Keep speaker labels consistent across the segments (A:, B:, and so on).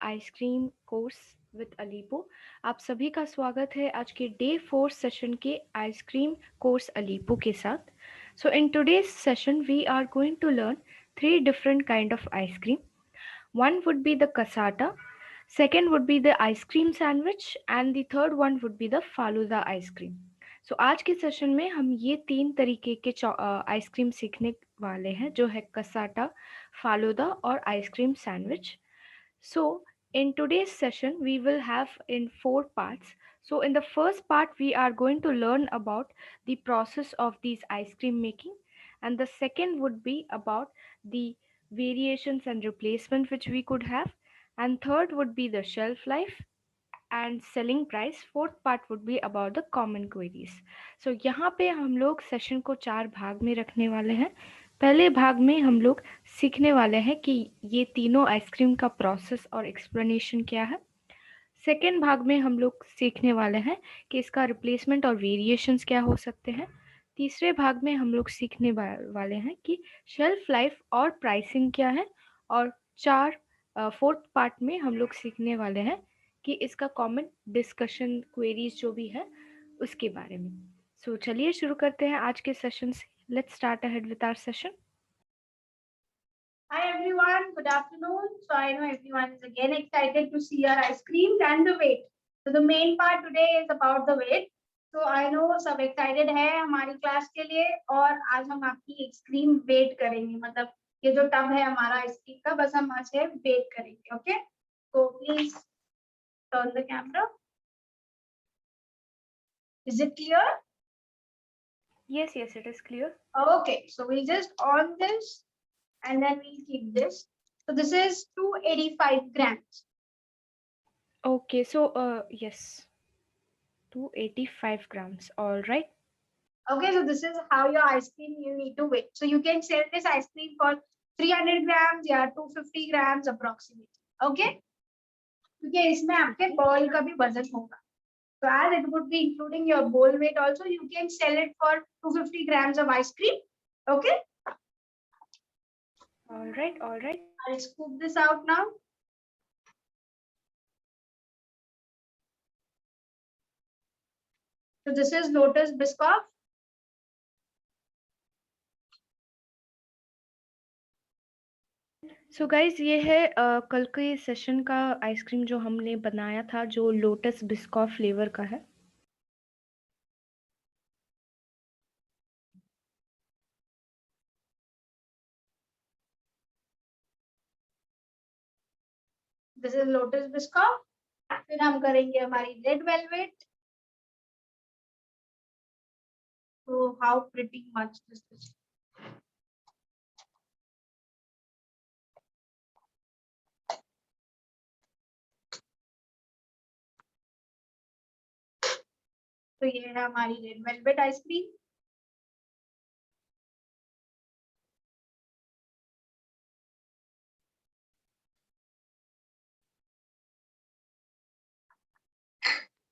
A: Ice cream course with अलीपो। आप सभी का स्वागत है आज के डे 4 सेशन के आइसक्रीम कोर्स अलीपो के साथ। So in today's session we are going to learn 3 different kind of ice cream. One would be the cassata, second would be the ice cream sandwich, and the third one would be the faluda ice cream. सो आज के session में हम ये 3 तरीके के ice cream सीखने वाले हैं, जो है कसाटा, फालूदा और ice cream sandwich. So in today's session we will have in 4 parts. So in the first part we are going to learn about the process of these ice cream making, and the second would be about the variations and replacement which we could have, and third would be the shelf life and selling price. Fourth part would be about the common queries. So यहाँ पे हम लोग session को 4 भाग में रखने वाले हैं. पहले भाग में हम लोग सीखने वाले हैं कि ये तीनों आइसक्रीम का प्रोसेस और एक्सप्लेनेशन क्या है. सेकेंड भाग में हम लोग सीखने वाले हैं कि इसका रिप्लेसमेंट और वेरिएशंस क्या हो सकते हैं. तीसरे भाग में हम लोग सीखने वाले हैं कि शेल्फ लाइफ और प्राइसिंग क्या है. और फोर्थ पार्ट में हम लोग सीखने वाले हैं कि इसका कॉमन डिस्कशन क्वेरीज जो भी है उसके बारे में. सो चलिए शुरू करते हैं आज के सेशन से. Let's start ahead with our session.
B: Hi everyone, good afternoon. So I know everyone is again excited to see our ice creams and the weight. So the main part today is about the weight. So I know सब excited है हमारी class के लिए और आज हम आपकी ice cream wait करेंगे. मतलब ये जो टब है हमारा आइसक्रीम का, बस हम आज से वेट करेंगे. Okay, so please turn the camera. Is it clear?
A: Yes, it is clear.
B: Okay, so we'll just on this and then we'll keep this. So this is 285 grams.
A: Okay, so yes, 285 grams. All right.
B: Okay, so this is how your ice cream you need to weigh. So you can sell this ice cream for 300 grams या 250 grams approximately. Okay? क्योंकि इसमें आपके ball का भी वजन होगा. So as it would be including your bowl weight also, you can sell it for 250 grams of ice cream. Okay?
A: All right.
B: I'll scoop this out now. So this is Lotus Biscoff.
A: So guys ये है कल के session का ice cream जो हमने बनाया था, जो लोटस बिस्कॉफ फ्लेवर का है.
B: This is Lotus Biscoff. फिर हम करेंगे हमारी red velvet. So how pretty much this is. तो ये है हमारी red velvet ice cream.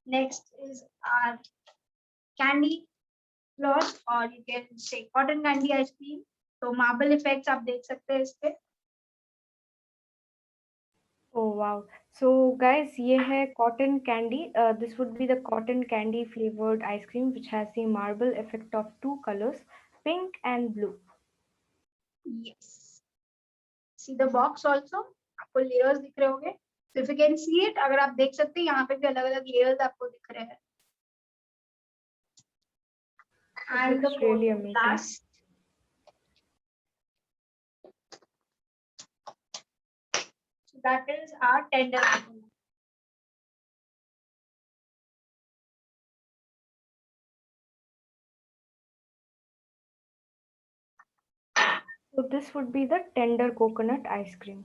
B: Next is our candy floss or you can say cotton candy ice cream. तो मार्बल इफेक्ट्स आप देख सकते हैं इस पे.
A: Oh wow. सो गाइज ये है cotton candy. This would be the cotton candy flavoured ice cream which has the marble effect of 2 colors, pink and blue.
B: Yes. See the box also. आपको layers दिख रहे होंगे. So if you can see it, अगर आप देख सकते हैं यहाँ पे भी अलग-अलग लेयर्स आपको दिख रहे हैं. And the
A: really amazing.
B: last. So that is our tender coconut.
A: So this would be the tender coconut ice cream.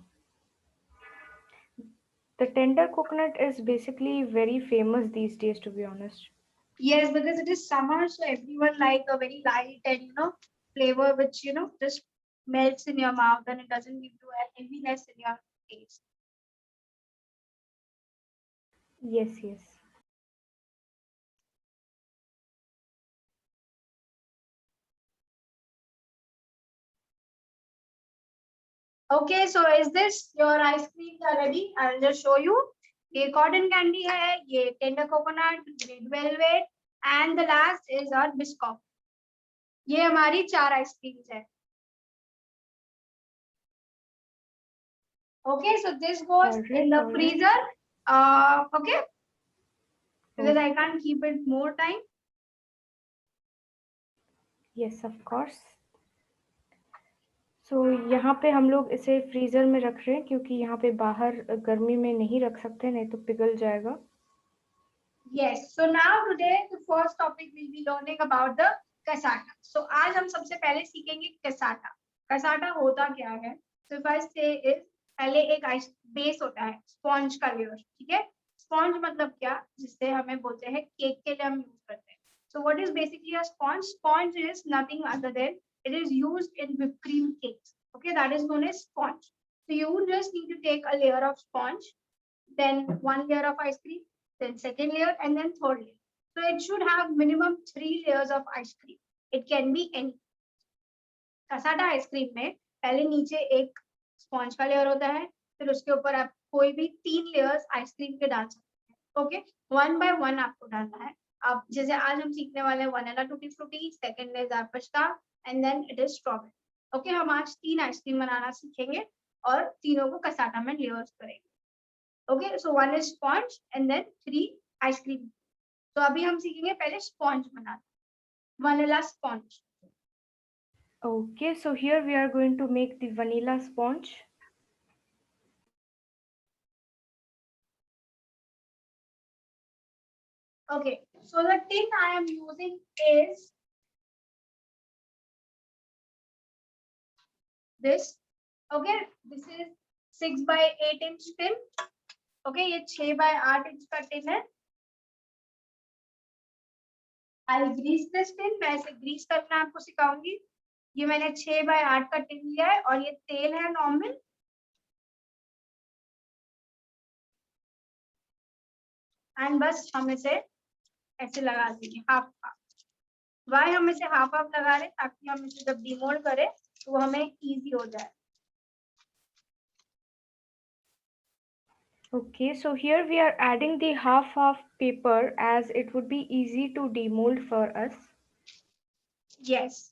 A: The tender coconut is basically very famous these days, to be honest.
B: Yes, because it is summer, so everyone like a very light and flavor which just melts in your mouth and it doesn't give you a heaviness in your taste.
A: Yes.
B: Okay, so is this your ice creams are ready? I'll just show you. ये cotton candy है, ये tender coconut, red velvet, and the last is our biscoff. ये हमारी 4 ice creams है. Okay, so this goes in the freezer. Okay, because I can't keep it more time.
A: Yes, of course. So यहाँ पे हम लोग इसे फ्रीजर में रख रहे हैं क्योंकि यहाँ पे बाहर गर्मी में नहीं रख सकते, नहीं तो पिघल जाएगा.
B: Yes. So now today the first topic we'll be learning about the cassata. So आज हम सबसे पहले सीखेंगे cassata. Cassata होता क्या है? So if I say is पहले एक आइस बेस होता है स्पॉन्ज का लेयर, ठीक है. स्पॉन्ज मतलब क्या, जिससे हमें बोलते हैं केक के लिए हम यूज करते हैं. So what is basically a sponge? Sponge is nothing other than it is used in whipped cream cakes. Okay, that is known as sponge. So you just need to take a layer of sponge, then one layer of ice cream, then second layer, and then third layer. So it should have minimum 3 layers of ice cream. It can be any. Cassata ice cream में पहले नीचे एक sponge का layer होता है, फिर उसके ऊपर आप कोई भी 3 लेयर्स आइसक्रीम के डाल सकते हैं. ओके, वन बाय वन आपको डालना है. अब जैसे आज हम सीखने वाले हैं vanilla tutti frutti, second is pista, and then it is strawberry. Okay, हम आज 3 आइसक्रीम बनाना सीखेंगे और तीनों को कसाटा में लेयर्स करेंगे. Okay, so one is sponge and then 3 ice cream. तो अभी हम सीखेंगे पहले sponge banana, vanilla sponge.
A: Okay, so here we are going to make the vanilla sponge.
B: Okay, so the tin I am using is this. Okay, this is 6 by 8 inch tin. Okay, ये 6 by 8 inch का tin है. I'll grease this tin. मैं इसे grease करना आपको सिखाऊंगी. ये मैंने 6 by 8 का tin लिया है और ये तेल है नॉर्मल. एंड बस हम इसे ऐसे लगा देंगे हाफ हाफ. वाई हम इसे हाफ हाफ लगा रहे, ताकि हम इसे जब डिमोल्ड करें तो वो हमें इजी हो जाए.
A: Okay, so here we are adding the half paper as it would be easy to demold for us.
B: Yes,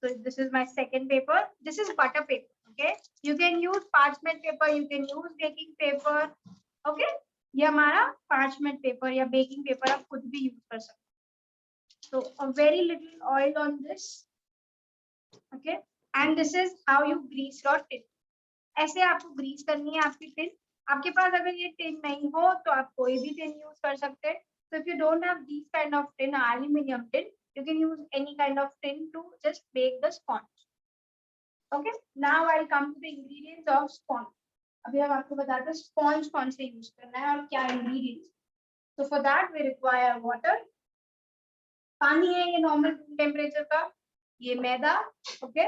B: so this is my second paper. This is butter paper. Okay, you can use parchment paper, you can use baking paper. Okay, ये हमारा parchment paper या baking paper आप खुद भी use कर सकते. So a very little oil on this. Okay, and this is how you grease your tin. ऐसे आपको ग्रीस करनी है आपकी टिन. आपके पास अगर ये टिन नहीं हो तो आप कोई भी टिन यूज कर सकते हैं. So if you don't have these kind of tin, aluminum tin, you can use any kind of tin to just bake the sponge. Okay, now I'll come to the ingredients of sponge. अभी हम आपको बताते हैं sponge कौन से use करना है और क्या ingredients. So for that we require water. पानी है ये normal temperature का. ये मैदा. Okay,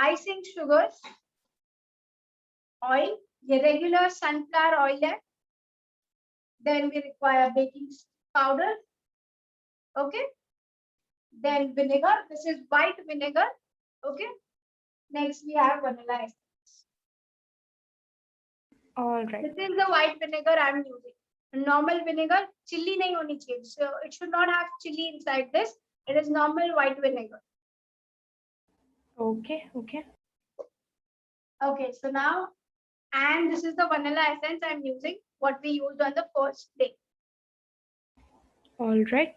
B: icing sugar, oil, ये regular sunflower oil है. Then we require baking powder. Okay, then vinegar. This is white vinegar. Okay, next we have vanilla essence.
A: All right.
B: This is the white vinegar I am using. Normal vinegar, chili नहीं होनी चाहिए. So it should not have chili inside this. It is normal white vinegar.
A: Okay, okay.
B: Okay, so now, and this is the vanilla essence I am using, what we used on the first day.
A: All right.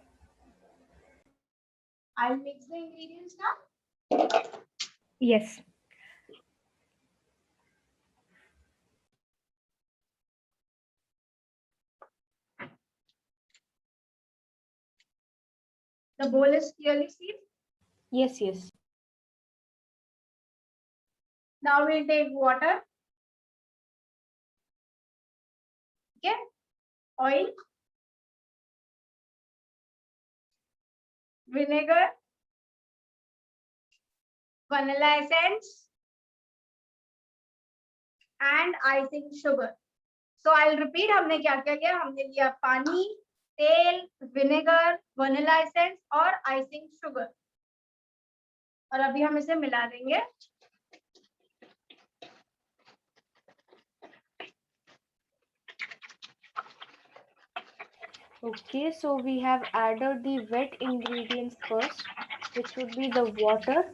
B: I'll mix the ingredients now.
A: Yes.
B: The bowl is clearly seen.
A: Yes, yes.
B: Now we'll take water. Okay, oil, vinegar, vanilla essence, and icing sugar. So I'll repeat, हमने क्या क्या किया. हमने लिया पानी, तेल, vinegar, vanilla essence और icing sugar. और अभी हम इसे मिला देंगे.
A: Okay, so we have added the wet ingredients first, which would be the water,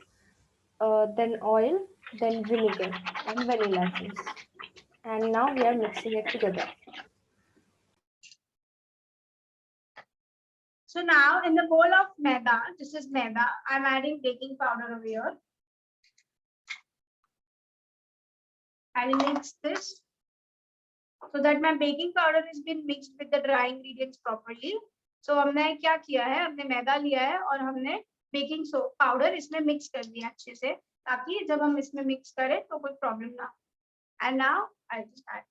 A: then oil, then vinegar and vanilla essence. And now we are mixing it together.
B: So now in the bowl of maida, this is maida, I'm adding baking powder over here. I'll mix this so that my baking powder has been mixed with the dry ingredients properly. So हमने क्या किया है, हमने मैदा लिया है और हमने baking powder इसमें मिक्स कर दिया अच्छे से, ताकि जब हम इसमें मिक्स करें तो कोई प्रॉब्लम ना हो. And now I just add.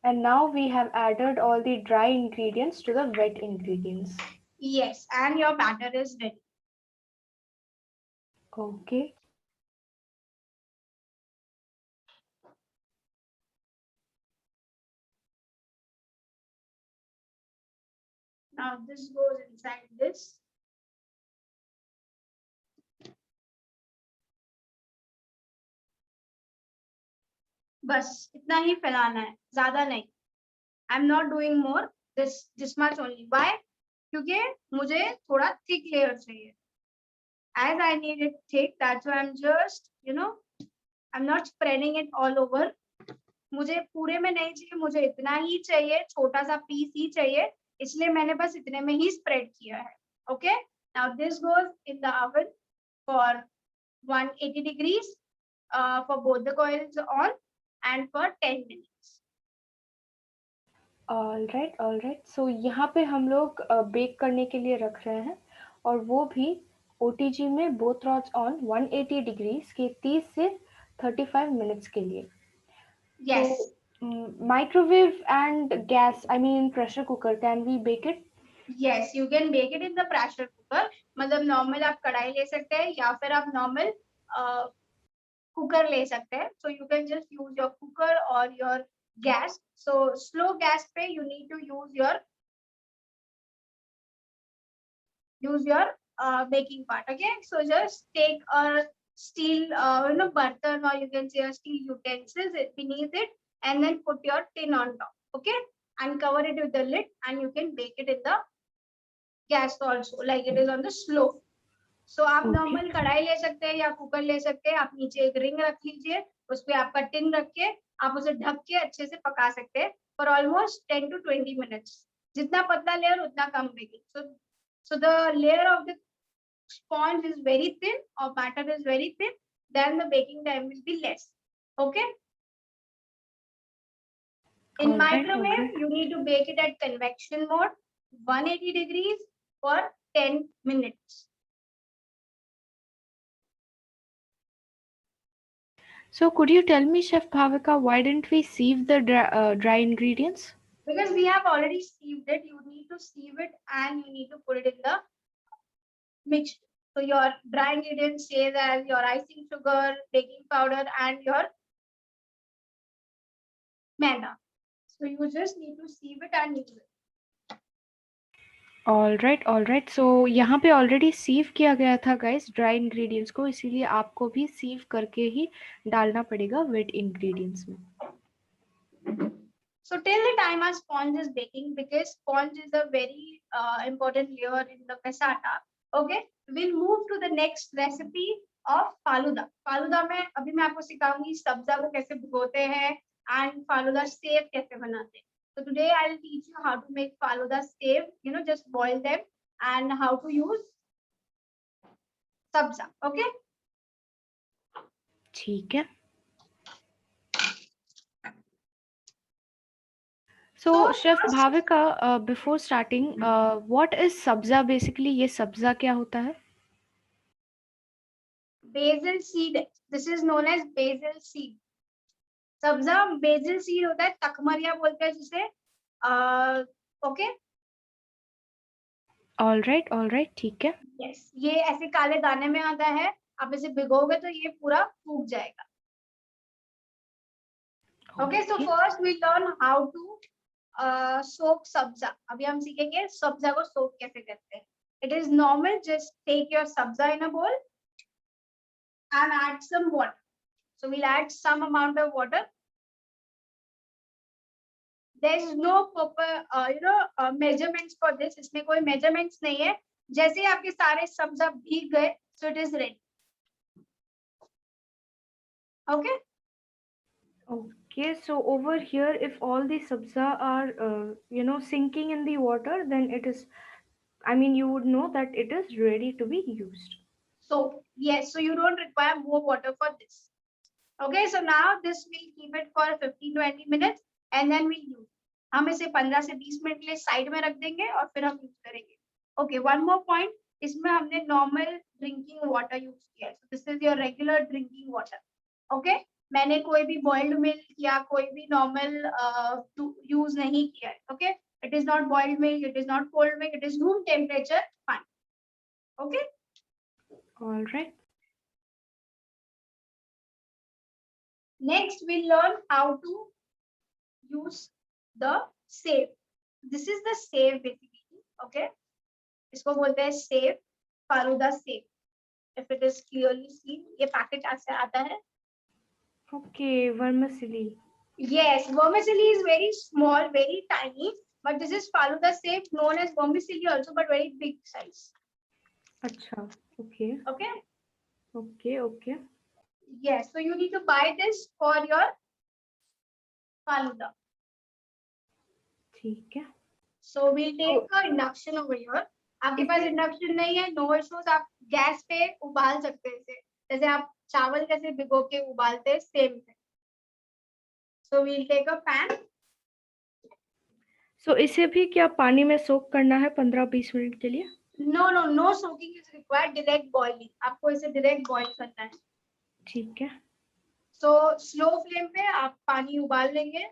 A: And now we have added all the dry ingredients to the wet ingredients.
B: Yes, and your batter is ready.
A: Okay.
B: Now this goes inside this. बस इतना ही फैलाना है, ज्यादा नहीं. I'm not doing more. This much only. Why? क्योंकि मुझे थोड़ा thick layer चाहिए. As I need it thick, that's why I'm just, I'm not spreading it all over. मुझे पूरे में नहीं चाहिए, मुझे इतना ही चाहिए, छोटा सा पीस ही चाहिए, इसलिए मैंने बस इतने में ही स्प्रेड किया है. Okay? Now this goes in the oven for 180 degrees for both the coils on and for 10 minutes.
A: All right. So यहाँ पे हम लोग बेक करने के लिए रख रहे हैं और वो भी OTG में both rods on 180 degrees के 30 से 35 minutes के लिए.
B: Yes.
A: So microwave and gas, I mean pressure cooker, can we bake it?
B: Yes, you can bake it in the pressure cooker. मतलब normal आप कढ़ाई ले सकते हैं या फिर आप normal cooker ले सकते हैं. So you can just use your cooker or your gas. So slow gas पे you need to use your baking part. Okay, so just take a steel burden, or you can say a steel utensils beneath it, and then put your tin on top. Okay, and cover it with the lid, and you can bake it in the gas also, like it is on the slow. So आप normal कढ़ाई ले सकते हैं या cooker ले सकते हैं. आप नीचे एक रिंग रख लीजिए, उस पे आपका टिन रख के आप उसे ढक के अच्छे से पका सकते हैं फॉर ऑलमोस्ट 10 to 20 minutes. जितना पतला लेयर उतना कम baking. So the layer of the sponge is very thin or batter is very thin, then the baking time will be less. Okay. In microwave, you need to bake it at convection mode, 180 degrees for 10 minutes.
A: So could you tell me, Chef Bhavika, why didn't we sieve the dry ingredients?
B: Because we have already sieved it, you need to sieve it and you need to put it in the mixture. So your dry ingredients say that your icing sugar, baking powder, and your maida. So you just need to sieve it and use it.
A: All right. So यहाँ पे already sieve किया गया था guys dry ingredients को, इसीलिए आपको भी sieve करके ही डालना पड़ेगा wet ingredients में.
B: So till the time our sponge is baking, because sponge is a very important layer in the cassata. Okay, we'll move to the next recipe of faluda. Faluda में अभी मैं आपको सिखाऊंगी सब्जा को कैसे भिगोते हैं and faluda सेव कैसे बनाते हैं. So today I'll teach you how to make faluda save. Just boil them and how to use sabza. Okay.
A: ठीक है. So Chef Bhavika, before starting, what is sabza basically? ये sabza क्या होता है?
B: Basil seed. This is known as basil seed. सब्जा basil seed होता है, तकमरिया बोलते हैं जिसे. ओके.
A: All right, ठीक है.
B: यस, ये ऐसे काले दाने में आता है, आप इसे भिगोगे तो ये पूरा सूख जाएगा। Okay, so
A: Okay.
B: First we learn how to soak sabja. अभी हम सीखेंगे सब्जा को सोक कैसे करते हैं। It is normal, just take your sabja in a bowl and add some water. So we'll add some amount of water. There is no proper measurements for this. इसमें कोई measurements नहीं है। जैसे ही आपके सारे सब्जा भीग गए, so it is ready. Okay.
A: Okay, so over here, if all the sabza are, sinking in the water, then it is, I mean, you would know that it is ready to be used.
B: So yes, so you don't require more water for this. Okay, so now this we'll keep it for 15-20 minutes and then we'll use. हम इसे 15 से 20 minute के लिए side में रख देंगे और फिर हम यूज करेंगे। ओके, वन मोर पॉइंट, इसमें हमने नॉर्मल ड्रिंकिंग वाटर यूज किया है। This is your regular drinking water. Okay, मैंने कोई भी बॉइल्ड मिल्क या कोई भी नॉर्मल यूज नहीं किया है। Okay, it is not boiled milk, it is not cold milk, it is room temperature pani. Okay,
A: All right.
B: next we'll learn how to use the save. This is the save basically. Okay, इसको बोलते हैं save, falooda save. If it is clearly seen, ये packet ऐसे आता है।
A: Okay, vermicelli.
B: Yes, vermicelli is very small, very tiny, but this is faluda save, known as vermicelli also, but very big size.
A: Acha. Okay.
B: Okay.
A: Okay. Okay.
B: Yes, so you need to buy this for your faluda.
A: ठीक है.
B: So we'll take a induction over here. आपके पास induction नहीं है, no issues, आप gas पे उबाल सकते हैं इसे, जैसे आप चावल कैसे भिगो के उबालते हैं, सेम है। So we'll take a pan.
A: So इसे भी क्या पानी में सोक करना है 15-20 मिनट के लिए?
B: No soaking is required, direct boiling. आपको इसे direct boil करना है।
A: ठीक है.
B: So slow flame पे आप पानी उबाल लेंगे।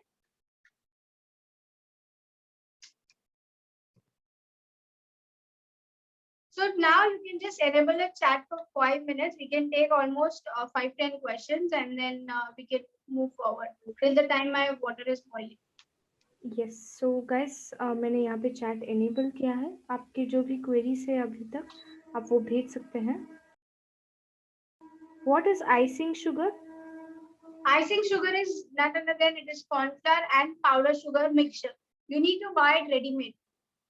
B: So now you can just enable a chat for 5 minutes. We can take almost 5-10 questions and then we can move forward till the time my water is boiling.
A: Yes, so guys, मैंने यहाँ पे chat enable किया है। आपकी जो भी queries है अभी तक, आप वो भेज सकते हैं। What is icing sugar?
B: Icing sugar is none other than it is corn flour and powder sugar mixture. You need to buy it ready made.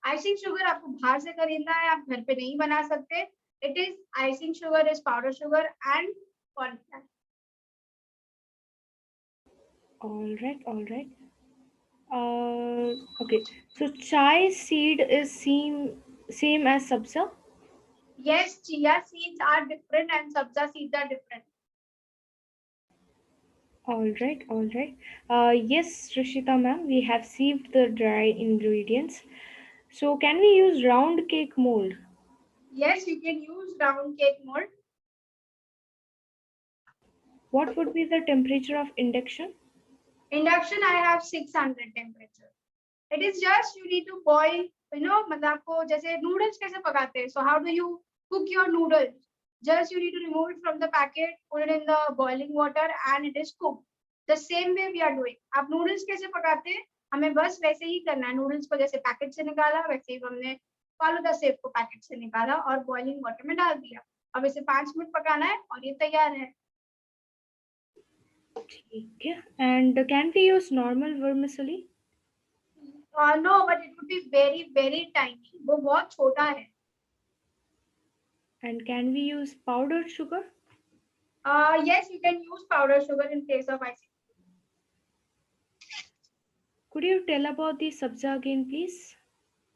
B: Icing sugar आपको बाहर से खरीदना है, आप घर पे नहीं बना सकते। It is icing sugar is powder sugar and corn flour.
A: All right. Okay, so chai seed is same as sabza?
B: Yes, chia seeds are different and sabza seeds are different.
A: All right. Yes, Rishita ma'am, we have sieved the dry ingredients. So can we use round cake mold?
B: Yes, you can use round cake mold.
A: What would be the temperature of induction?
B: Induction, I have 600 temperature. It is just you need to boil, मतलब आपको जैसे noodles कैसे पकाते हैं. So how do you cook your noodles? Just you need to remove it from the packet, put it in the boiling water and it is cooked. The same way we are doing. आप noodles कैसे पकाते हैं? हमें बस वैसे ही करना है। noodles को जैसे पैकेट से निकाला, वैसे ही हमने फालूदा सेव को पैकेट से निकाला और boiling water में डाल दिया। अब इसे 5 मिनट पकाना है और ये तैयार है।
A: ठीक है. And can we use normal vermicelli?
B: No, but it would be very, very tiny. वो बहुत छोटा है।
A: And can we use powdered sugar?
B: Yes, you can use powdered sugar in place of icing.
A: Could you tell about the sabza again, please?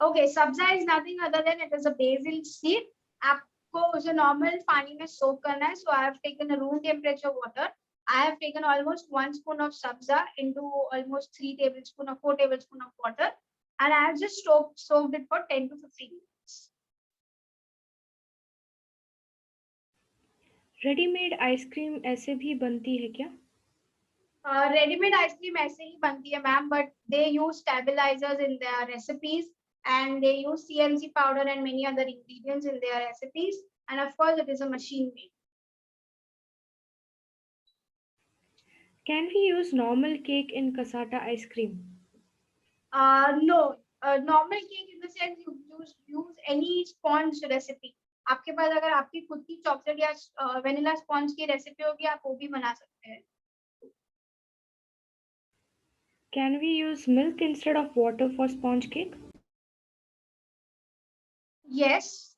B: Okay, sabza is nothing other than it is a basil seed. आपको उसे normal पानी में soak करना है. So I have taken a room temperature water. I have taken almost 1 spoon of sabza into almost 3 tablespoons or 4 tablespoons of water, and I have just soaked it for 10 to 15 minutes.
A: Ready-made ice cream ऐसे भी बनती है क्या?
B: Ready-made ice cream ऐसे ही बनती है, ma'am, but they use stabilizers in their recipes. and they use CMC powder and many other ingredients in their recipes. And of course, it is a machine made.
A: Can we use normal cake in cassata ice cream?
B: No, normal cake in the sense you use any sponge recipe. आपके पास अगर आपकी खुद की chocolate या vanilla sponge की recipe होगी आप वो भी बना सकते हैं.
A: Can we use milk instead of water for sponge cake?
B: Yes.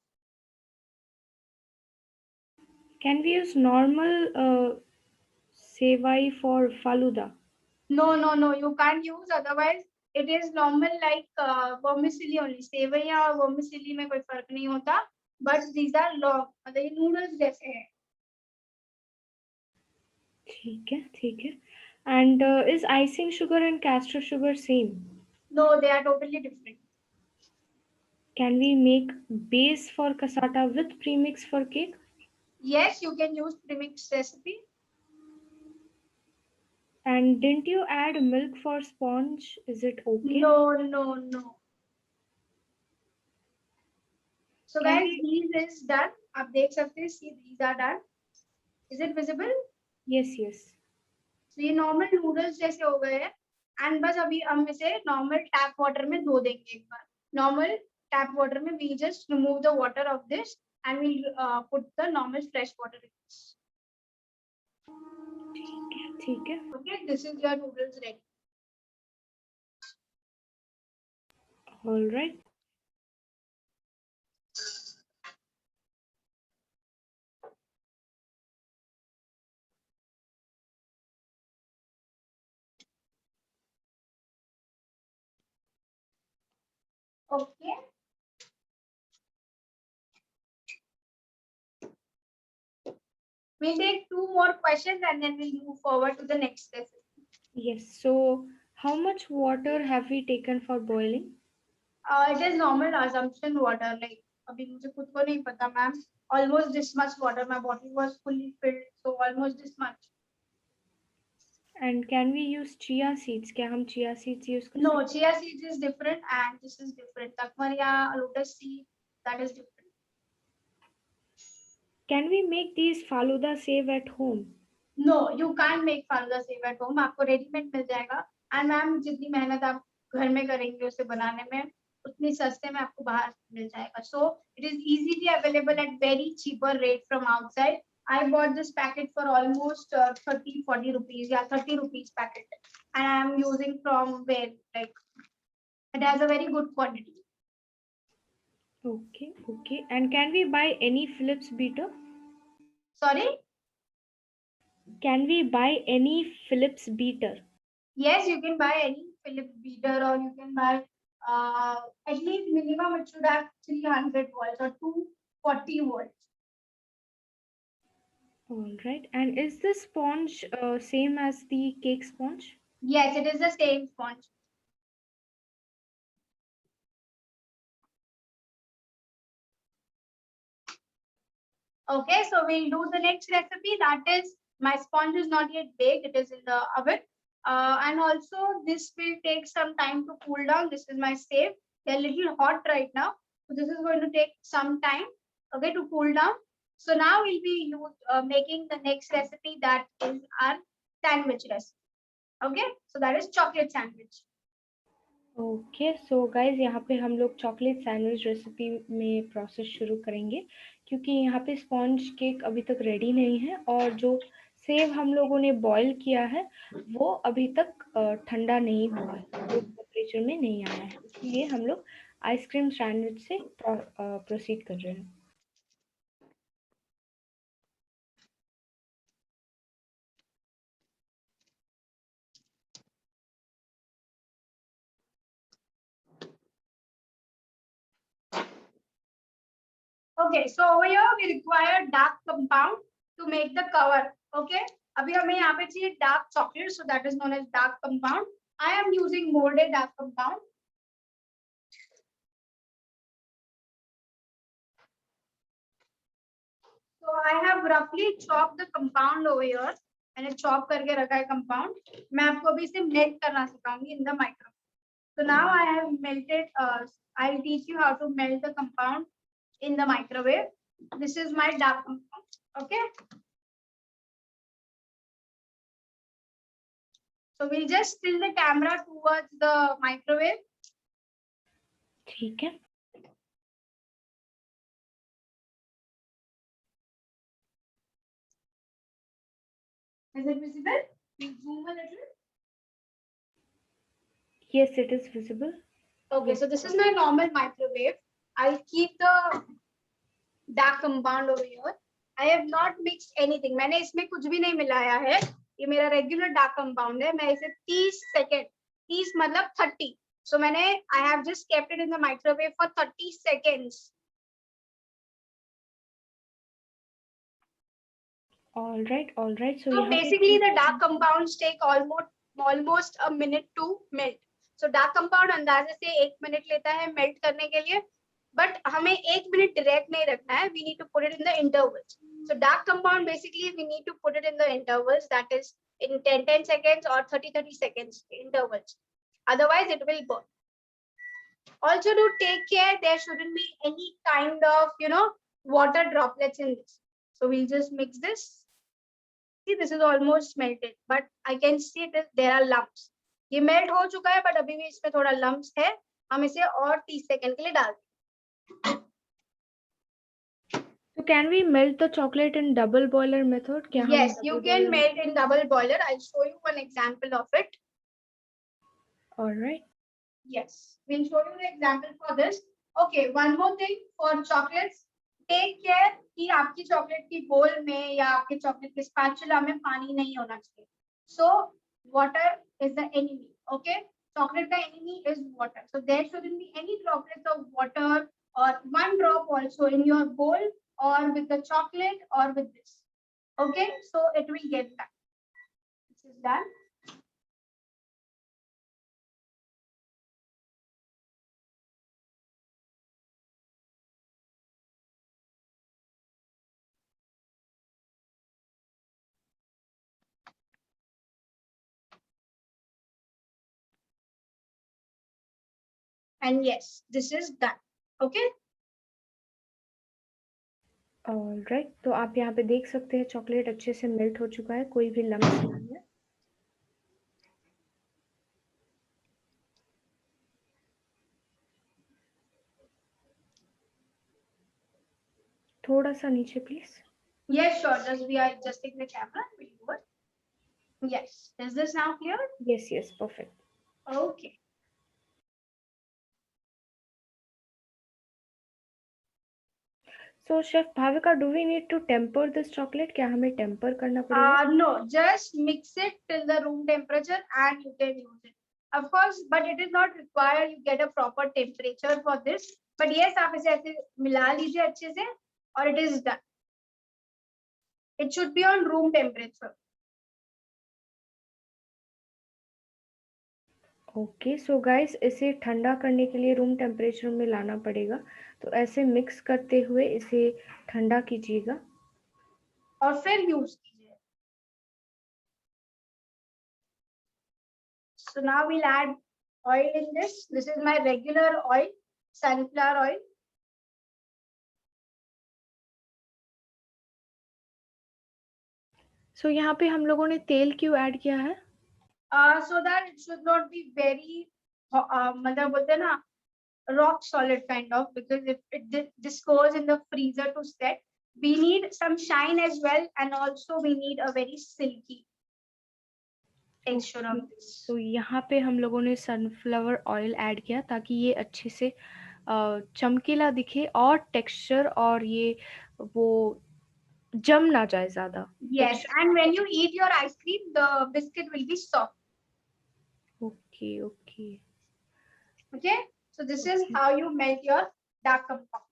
A: Can we use normal sevai for faluda?
B: No. You can't use. Otherwise, it is normal like vermicelli only. सेवइयाँ और vermicelli में कोई फर्क नहीं होता. But these are long. मतलब ये noodles जैसे हैं.
A: ठीक है. And is icing sugar and castor sugar same?
B: No, they are totally different.
A: Can we make base for cassata with premix for cake?
B: Yes, you can use premix recipe.
A: And didn't you add milk for sponge? Is it okay?
B: No. So
A: Can
B: guys,
A: we...
B: these is done. आप देख सकते हैं. See, these are done. Is it visible?
A: Yes.
B: So ये normal noodles जैसे हो गए हैं. And बस अभी हम इसे normal tap water में धो देंगे एक बार. Normal tap water में we just remove the water of this and we'll put the normal fresh water in this.
A: ठीक है.
B: Okay, this is your noodles ready.
A: All right.
B: Okay. We'll take 2 more questions and then we'll move forward to the next lesson.
A: Yes. So, how much water have we taken for boiling?
B: It is normal assumption water. Like अभी मुझे खुद को नहीं पता ma'am. Almost this much water. My bottle was fully filled, so almost this much.
A: And can we use chia seeds? क्या हम chia seeds use कर
B: No, chia seeds is different and this is different. Takmariya, lotus seed, that is different.
A: Can we make these faluda save at home?
B: No, you can't make faluda save at home. आपको readymade मिल जाएगा. And ma'am जितनी मेहनत आप घर में करेंगे उसे बनाने में उतनी सस्ते में आपको बाहर मिल जाएगा. So it is easily available at very cheaper rate from outside. I bought this packet for almost 30-40 rupees. Yeah, 30 rupees packet. And I am using from where like it has a very good quantity.
A: Okay. And can we buy any Philips beater?
B: Sorry?
A: Can we buy any Philips beater?
B: Yes, you can buy any Philips beater or you can buy at least minimum it should have 300 volts or 240 volts.
A: All right. And is this sponge same as the cake sponge?
B: Yes, it is the same sponge. Okay, so we'll do the next recipe. That is, my sponge is not yet baked. It is in the oven. And also this will take some time to cool down. This is my save. They're a little hot right now. So this is going to take some time, okay, to cool down. So now we'll be making the next recipe, that is our sandwich recipe. Okay, so that is chocolate sandwich.
A: Okay so guys यहाँ पे हम लोग chocolate sandwich recipe में process शुरू करेंगे क्योंकि यहाँ पे स्पॉन्ज केक अभी तक रेडी नहीं है और जो सेव हम लोगों ने बॉईल किया है वो अभी तक ठंडा नहीं हुआ है, रूम टेम्परेचर में नहीं आया है, इसलिए हम लोग आइसक्रीम सैंडविच से प्रोसीड कर रहे हैं.
B: Okay, so over here we require dark compound to make the cover. Okay, अभी हमें यहाँ पे चाहिए dark chocolate, so that is known as dark compound. I am using molded dark compound. So I have roughly chopped the compound over here. मैंने chop करके रखा है compound. मैं आपको अभी इसे melt करना सिखाऊंगी in the microwave. So now I have melted I'll teach you how to melt the compound in the microwave. This is my dark compound. Okay. So we'll just tilt the camera towards the microwave.
A: ठीक है.
B: Is it visible? We'll zoom a little.
A: Yes, it is visible.
B: Okay,
A: Yes.
B: so this is my normal microwave. I'll keep the dark compound over here. I have not mixed anything. मैंने इसमें कुछ भी नहीं मिलाया है. ये मेरा regular dark compound है. मैं इसे 30 सेकेंड, 30 मतलब 30. So मैंने I have just kept it in the microwave for 30 seconds.
A: All right.
B: So basically the dark compounds take almost a minute to melt. So dark compound अंदाजे से 1 minute लेता है melt करने के लिए, but हमें 1 मिनट direct नहीं रखना है. We need to put it in the intervals. So dark compound basically we need to put it in the intervals, that is in 10 seconds or 30 seconds intervals. Otherwise it will burn. Also to take care, there shouldn't be any kind of water droplets in this. So we'll just mix this. See, this is almost melted, but I can see that there are lumps. ये melt हो चुका है, but अभी भी इसमें थोड़ा lumps है. हम इसे और 30 सेकंड के लिए डाल दें.
A: So can we melt the chocolate in double boiler method?
B: Yes, you can melt in double boiler. I'll show you one example of it.
A: All right.
B: Yes, we'll show you the example for this. Okay, one more thing for chocolates. Take care कि आपकी chocolate की बोल में या आपके chocolate के spatula में पानी नहीं होना चाहिए. So water is the enemy. Okay, chocolate का enemy is water. So there shouldn't be any droplets of water or one drop also in your bowl or with the chocolate or with this. Okay, so it will get done. This is done. And yes, this is done. Okay.
A: Alright, तो आप यहाँ पे देख सकते हैं chocolate अच्छे से melt हो चुका है, कोई भी लम्स नहीं है. थोड़ा सा नीचे please.
B: Yes, sure. Just we are adjusting the camera. We'll do it. Yes. Is this now clear?
A: Yes, perfect.
B: Okay.
A: So Chef Bhavika, do we need to temper this chocolate? क्या हमें temper करना पड़ेगा?
B: No, just mix it till the room temperature and you can use it. Of course, but it is not required you get a proper temperature for this. But yes, आप इसे ऐसे मिला लीजिए अच्छे से और it is done. It should be on room temperature.
A: Okay, so guys इसे ठंडा करने के लिए रूम टेम्परेचर में लाना पड़ेगा. तो ऐसे मिक्स करते हुए इसे ठंडा कीजिएगा
B: और फिर यूज कीजिए. So now we'll add oil in this. This is my regular oil, sunflower oil.
A: सो यहाँ पे हम लोगों ने तेल क्यों ऐड किया है?
B: So that it should not be very मतलब बोलते हैं ना rock solid kind of, because if this goes in the freezer to set, we need some shine as well, and also we need a very silky texture of this.
A: तो यहाँ पे हम लोगों ने सनफ्लावर ऑयल ऐड किया ताकि ये अच्छे से चमकीला दिखे और टेक्सचर और ये वो जम ना जाए ज्यादा.
B: Yes, and when you eat your ice cream, the biscuit will be soft.
A: Okay.
B: Okay, so this is how you melt your dark compound.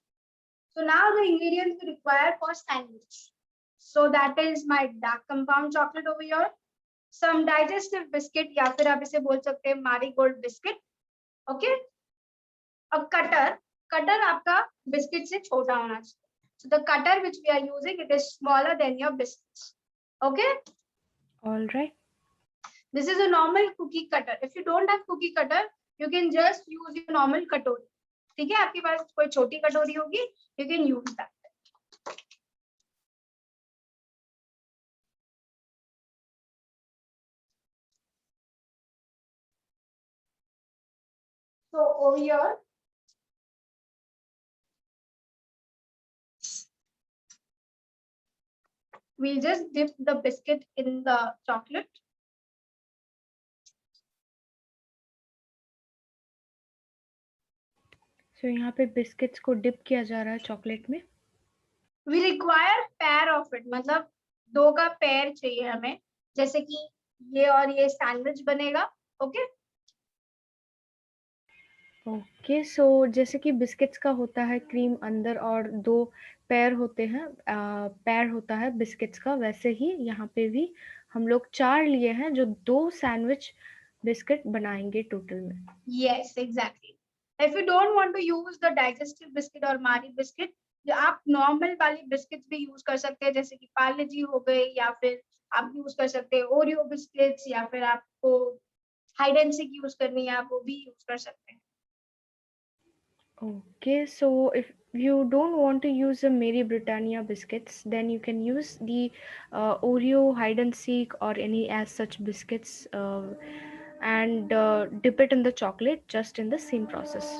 B: So now the ingredients we require for sandwich. So that is my dark compound chocolate over here. Some digestive biscuit या फिर आप इसे बोल सकते हैं marigold biscuit. Okay, a cutter आपका biscuit से छोटा होना चाहिए. So the cutter which we are using, it is smaller than your biscuits. Okay.
A: All right.
B: This is a normal cookie cutter. If you don't have cookie cutter, you can just use your normal katori. ठीक है, आपके पास कोई छोटी कटोरी होगी, you can use that. So over here, we'll just dip the biscuit in the chocolate.
A: So यहाँ पे biscuits को डिप किया जा रहा है चॉकलेट में।
B: We require pair of it, मतलब 2 का पेयर चाहिए हमें, जैसे कि ये और ये सैंडविच बनेगा। ओके
A: ओके, सो जैसे कि बिस्किट्स का होता है क्रीम अंदर और 2 पैर होते हैं, पैर होता है बिस्किट्स का, वैसे ही यहाँ पे भी हम लोग 4 लिए हैं जो 2 सैंडविच बिस्किट बनाएंगे टोटल में।
B: Yes exactly. If you don't want to use the digestive biscuit और मारी बिस्किट, आप नॉर्मल वाली बिस्किट्स भी यूज कर सकते हैं, जैसे कि पार्ले जी हो गए, या फिर आप यूज कर सकते हैं ओरियो बिस्किट्स, या फिर आपको हाइड एंड सीक यूज करनी है, आप वो भी यूज कर सकते हैं।
A: Okay, so if you don't want to use the Mary Britannia biscuits, then you can use the Oreo hide and seek or any as such biscuits, and dip it in the chocolate just in the same process.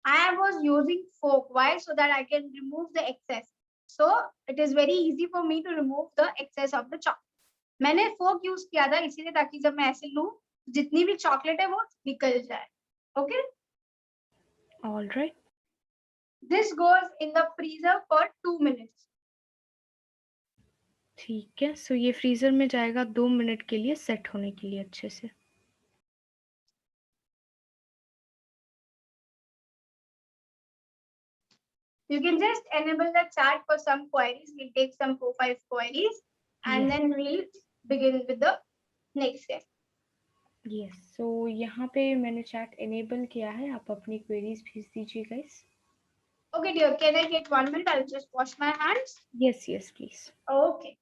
B: I was using fork. Why? So that I can remove the excess. So it is very easy for me to remove the excess of the chocolate. मैंने fork use किया था इसीलिए, ताकि जब मैं ऐसे लूं जितनी भी chocolate है वो निकल जाए। Okay?
A: All right.
B: This goes in the freezer for 2 minutes.
A: ठीक है, सो ये फ्रीज़र में जाएगा 2 मिनट के लिए सेट होने के लिए अच्छे से।
B: You can just enable the chat for some queries. We'll take some 4-5 queries and
A: Yes.
B: then we'll begin with the next step.
A: Yes, so यहाँ पे मैंने चैट इनेबल किया है, आप अपनी क्वेरीज भेज दीजिए guys.
B: Okay dear, can I get 1 minute? I'll just wash my hands.
A: Yes, yes, please.
B: Okay.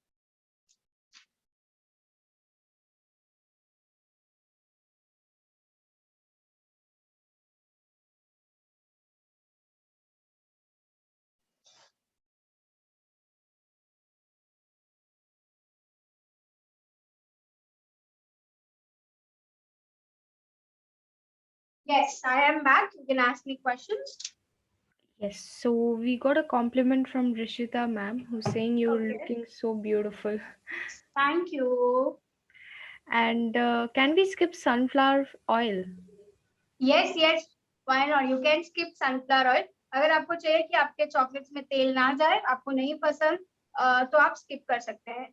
B: Yes, I am back. You can ask me questions.
A: Yes, so we got a compliment from Rishita ma'am who's saying you're
B: Okay.
A: looking so beautiful.
B: Thank you.
A: And can we skip sunflower oil?
B: Yes, yes. Why not? You can skip sunflower oil. अगर आपको चाहिए कि आपके chocolates में तेल ना जाए, आपको नहीं पसंद, तो आप स्किप कर सकते हैं।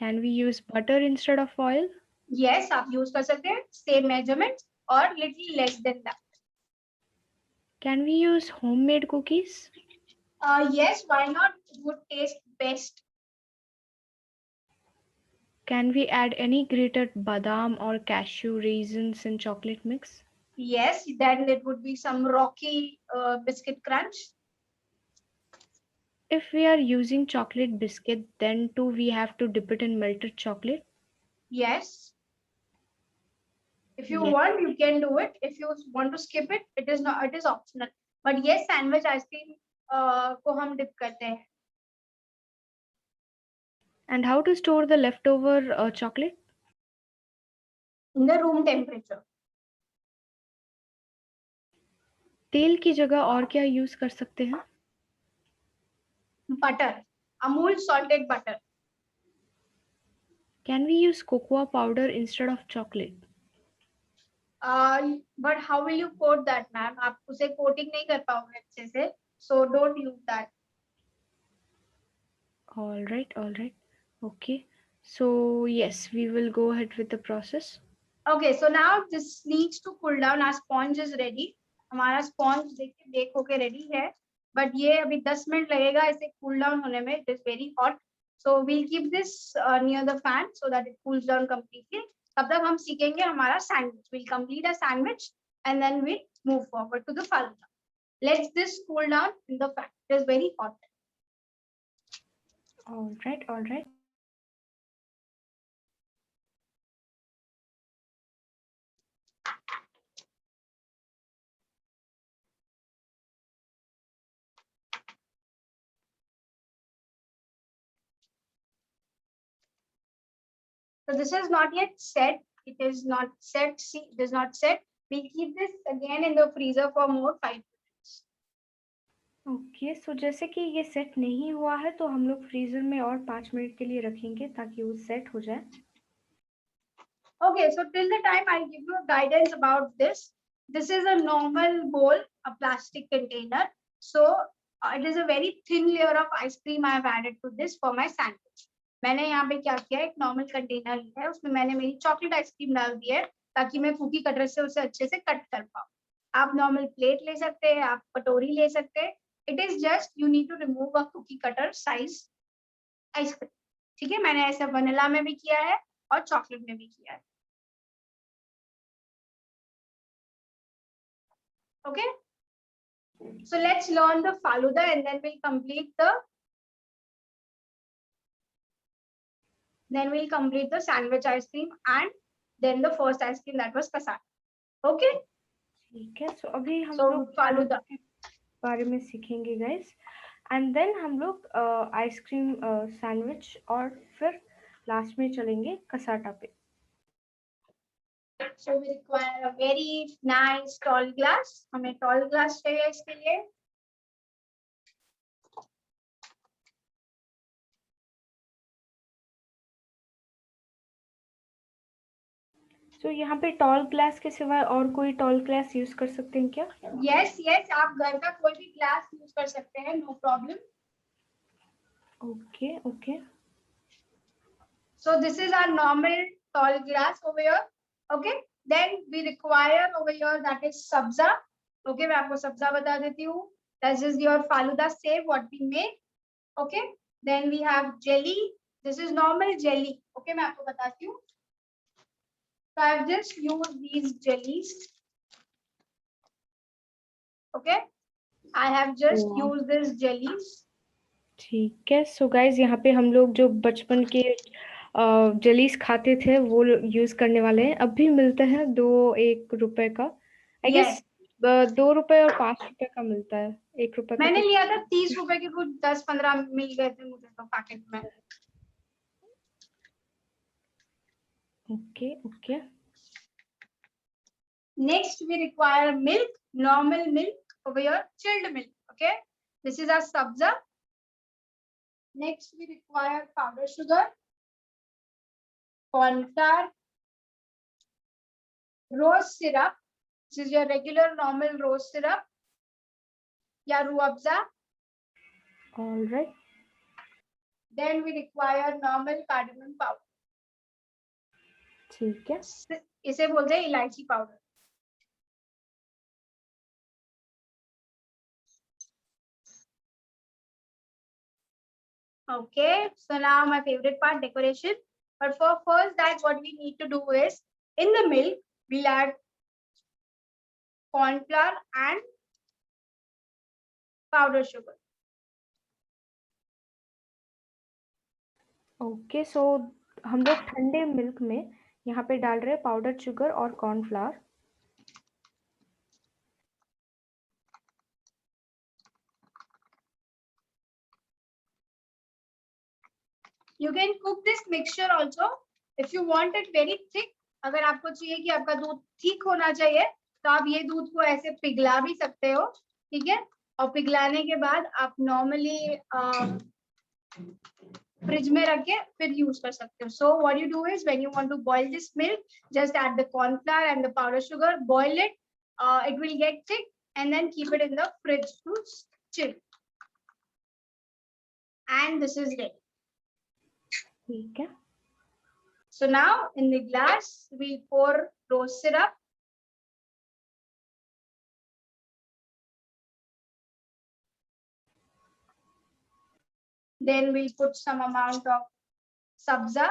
A: Can we use butter instead of oil?
B: Yes, आप यूज कर सकते हैं, सेम मेजरमेंट और little less than that.
A: Can we use homemade cookies?
B: Yes, why not? It would taste best.
A: Can we add any grated badam or cashew raisins in chocolate mix?
B: Yes, then it would be some rocky biscuit crunch.
A: If we are using chocolate biscuit, then too we have to dip it in melted chocolate.
B: Yes. If you
A: Yes.
B: want, you can do it. If you want to skip it, it is not. It is optional. But yes, sandwich ice cream को हम dip करते हैं.
A: And how to store the leftover chocolate?
B: In the room temperature.
A: तेल की जगह और क्या use कर सकते हैं?
B: Butter. Amul salted butter.
A: Can we use cocoa powder instead of chocolate?
B: But how will you coat that, ma'am? आप उसे coating नहीं कर पाओगे अच्छे से. So don't use that.
A: All right, all right. Okay. So yes, we will go ahead with the process.
B: Okay, so now this needs to cool down. Our sponge is ready. हमारा sponge देख होके ready है. But ये अभी 10 minute लगेगा इसे cool down होने में. It is very hot. So we'll keep this near the fan so that it cools down completely. तब तक हम सीखेंगे हमारा sandwich. We'll complete a sandwich and then we'll move forward to the falooda. Let this cool down in the fan. It is very hot.
A: All right, all right.
B: So this is not yet set. It is not set. See, it is not set. We'll keep this again in the freezer for more 5 minutes.
A: Okay, सो जैसे कि ये set नहीं हुआ है तो हम लोग freezer में और 5 मिनट के लिए रखेंगे ताकि वो सेट हो जाए.
B: Okay, so till the time I'll give you guidance about this. This is a normal bowl, a plastic container. So it is a very thin layer of ice cream I have added to this for my sandwich. मैंने यहाँ पे क्या किया, एक normal container लिया है, उसमें मैंने मेरी चॉकलेट आइसक्रीम डाल दी है ताकि मैं कुकी कटर से उसे अच्छे से कट कर पाऊँ. आप नॉर्मल प्लेट ले सकते हैं, आप कटोरी ले सकते हैं. It is just you need to remove a cookie cutter size ice cream. ठीक है, मैंने ऐसा वनीला में भी किया है और चॉकलेट में भी किया है. Okay, so let's learn the Faluda and then we'll complete the sandwich ice cream and then the first ice cream that was kasai. Okay,
A: ठीक है, सो अभी हम
B: so
A: लोग
B: Faluda
A: के बारे में सीखेंगे गाइस, एंड देन हम लोग आइसक्रीम सैंडविच और फिर लास्ट में चलेंगे कसाटा पे.
B: So we require a very nice tall glass. हमें tall glass चाहिए इसके लिए.
A: सो यहाँ पे टॉल ग्लास के सिवाय और कोई टॉल ग्लास यूज कर सकते हैं क्या?
B: Yes, आप घर का कोई भी ग्लास यूज कर सकते हैं, no problem.
A: Okay.
B: So this is our normal tall glass over here. Okay, then we require over here that is sabza. Okay, मैं आपको सब्जा बता देती हूँ. This is your Faluda save what we make. Okay, then we have jelly. This is normal jelly. Okay, मैं आपको बताती हूँ. So I have just used these jellies. Okay, I have just used these jellies.
A: ठीक है, so guys यहाँ पे हम लोग जो बचपन के जेलीज खाते थे वो यूज करने वाले हैं. अब भी मिलता है 2-1 रुपए का, आई गेस 2 रुपए और 5 रुपए का मिलता है. 1 रुपए का
B: मैंने
A: तो
B: लिया था 30 रुपए के, कुछ 10-15 मिल गए थे मुझे तो पैकेट में.
A: Okay.
B: Next, we require milk, normal milk over here, chilled milk. Okay, this is our sabza. Next, we require powder sugar, corn flour, rose syrup. This is your regular normal rose syrup. या Rooh Afza.
A: All right.
B: Then we require normal cardamom powder.
A: ठीक है.
B: इसे बोलते हैं इलायची powder. Okay, so now my favorite part, decoration. But for first that what we need to do is, in the milk, we'll add corn flour and powder sugar.
A: Okay, so हम लोग ठंडे milk में यहाँ पे डाल रहे हैं powder sugar और cornflour.
B: You can cook this mixture also if you want it very thick. अगर आपको चाहिए कि आपका दूध ठीक होना चाहिए तो आप ये दूध को ऐसे पिघला भी सकते हो. ठीक है, और पिघलाने के बाद आप नॉर्मली फ्रिज में रख के फिर यूज कर सकते हो. So what you do is when you want to boil this milk, just add the corn flour and the powder sugar, boil it. It will get thick and then keep it in the fridge to chill. And this is ready.
A: ठीक है.
B: So now in the glass, we'll pour rose syrup. Then we'll put some amount of sabza.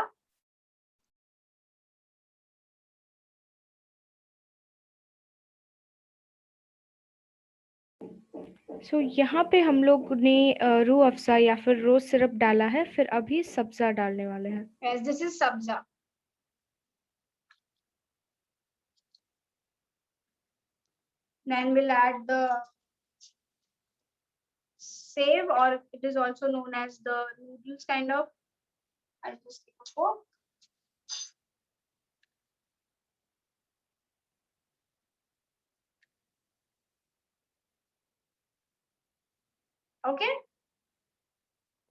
A: सो यहाँ पे हम लोग ने रूह अफ़ज़ा या फिर रोज syrup डाला है, फिर अभी सब्जा डालने वाले हैं.
B: Yes, this is sabza. Then we'll add the save, or it is also known as the noodles kind of. I'll just take a fork. Okay.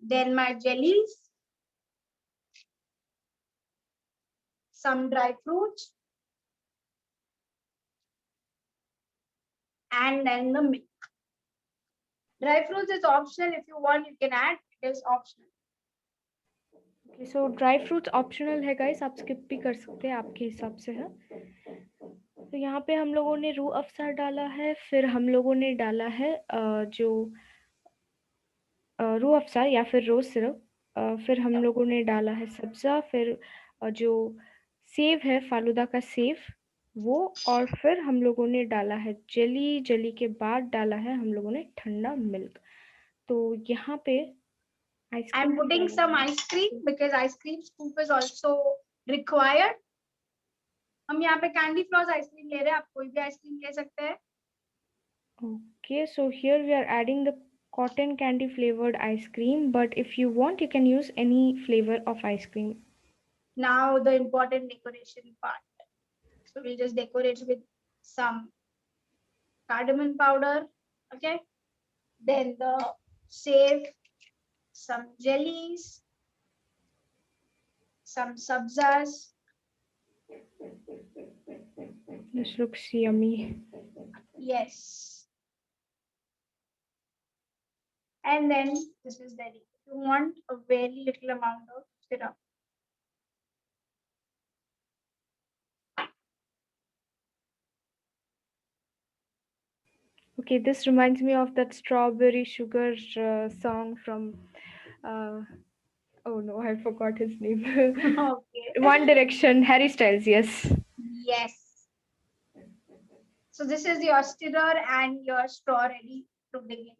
B: Then my jellies, some dry fruits, and then the milk. Dry fruits is optional. If you want, you can add. It is optional.
A: Okay, so dry fruits optional है guys, आप skip भी कर सकते हैं, आपके हिसाब से है। तो यहाँ पे हम लोगों ने रूह अफ़ज़ा डाला है, फिर हम लोगों ने डाला है जो रूह अफ़ज़ा या फिर रोज़ सिरप, फिर हम लोगों ने डाला है सब्ज़ा, फिर जो सेव है फालूदा का सेव वो, और फिर हम लोगों ने डाला है जेली, जेली के बाद डाला है हम लोगों ने ठंडा मिल्क। तो यहाँ पे
B: I'm putting some ice cream because ice cream scoop is also required. हम यहाँ पे कैंडी फ्लॉस आइसक्रीम ले रहे हैं, आप कोई भी आइसक्रीम ले सकते हैं।
A: Okay, so here we are adding the cotton candy flavored ice cream, but if you want, you can use any flavor of ice cream.
B: Now the important decoration part. So we'll just decorate with some cardamom powder. Okay. Then the save, some jellies, some sabzas.
A: This looks yummy.
B: Yes. And then this is ready. You want a very little amount of syrup.
A: Okay, this reminds me of that strawberry sugar song from oh no, I forgot his name.
B: Okay.
A: One Direction, Harry Styles, yes.
B: Yes. So this is your stirrer and your straw ready to begin.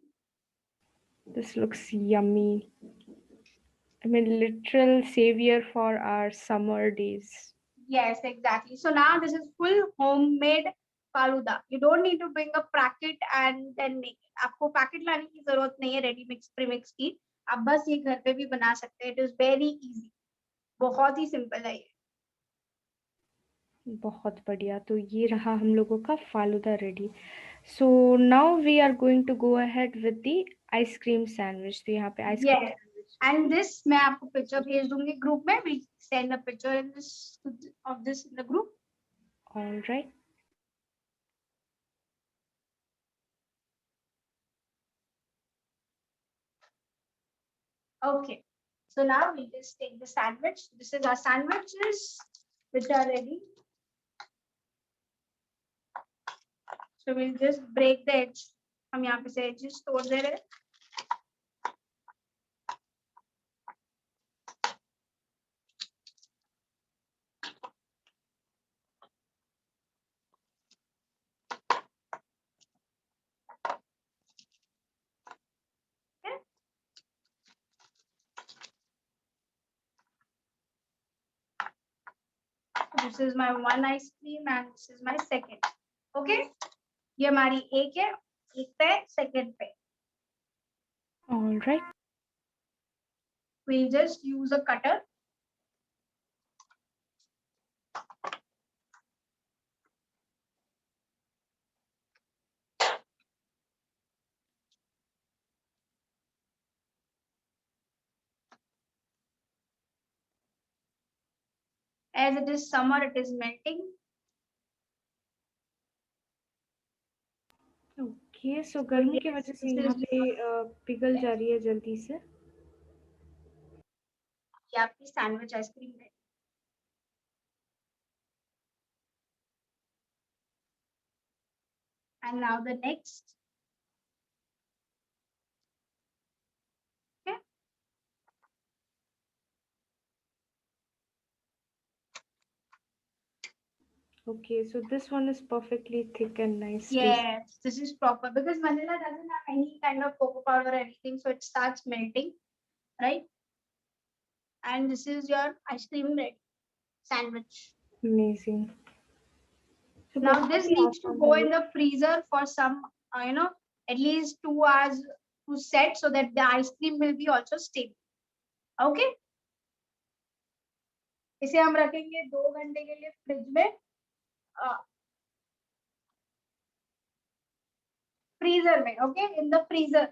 A: This looks yummy. I mean, literal savior for our summer days.
B: Yes, exactly. So now this is full homemade faluda. You don't need to bring a packet and then make it. आपको packet लाने की जरूरत नहीं है ready mix premix की, आप बस ये घर पे भी बना सकते हैं। इट इज वेरी इजी, बहुत ही सिंपल है ये।
A: बहुत बढ़िया, तो ये रहा हम लोगों का falooda ready. So now we are going to go ahead with the ice cream sandwich. तो यहाँ पे आइसक्रीम सैंडविच
B: एंड दिस मैं आपको पिक्चर भेज दूंगी ग्रुप में, we send a picture in this of this in the group.
A: All right.
B: Okay, so now we just take the sandwich. This is our sandwiches which are ready. So we'll just break the edge. हम यहाँ पे से edges तोड़ दे रहे हैं। This is my one ice cream and this is my second. Okay, ये हमारी एक है, एक पे second पे.
A: Alright.
B: We'll just use a cutter. As it is summer, it is melting.
A: Okay, so गर्मी की वजह से यहाँ पे पिघल जा रही है जल्दी से।
B: ये आपकी सैंडविच आइसक्रीम है। And now the next. Okay.
A: Okay, so this one is perfectly thick and nice.
B: Yes, this is proper because vanilla doesn't have any kind of cocoa powder or anything, so it starts melting, right? And this is your ice cream ready sandwich.
A: Amazing. So
B: Now this needs to
A: awesome
B: go in the freezer for some, at least 2 hours to set so that the ice cream will be also stable. Okay. इसे हम रखेंगे 2 घंटे के लिए fridge में, freezer में. Okay, in the freezer.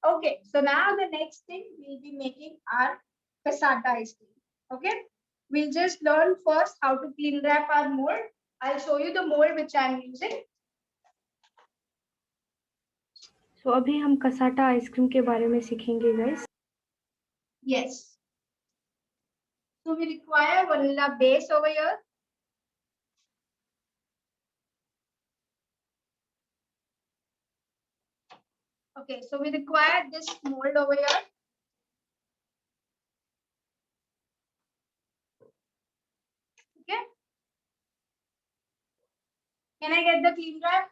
B: Okay, so now the next thing we'll be making our cassata ice cream. Okay, we'll just learn first how to clean wrap our mold. I'll show you the mold which I'm using.
A: तो अभी हम cassata ice cream के बारे में सीखेंगे guys.
B: Yes. So we require vanilla base over here. Okay, so we require this mold over here. Okay. Can I get the clean wrap?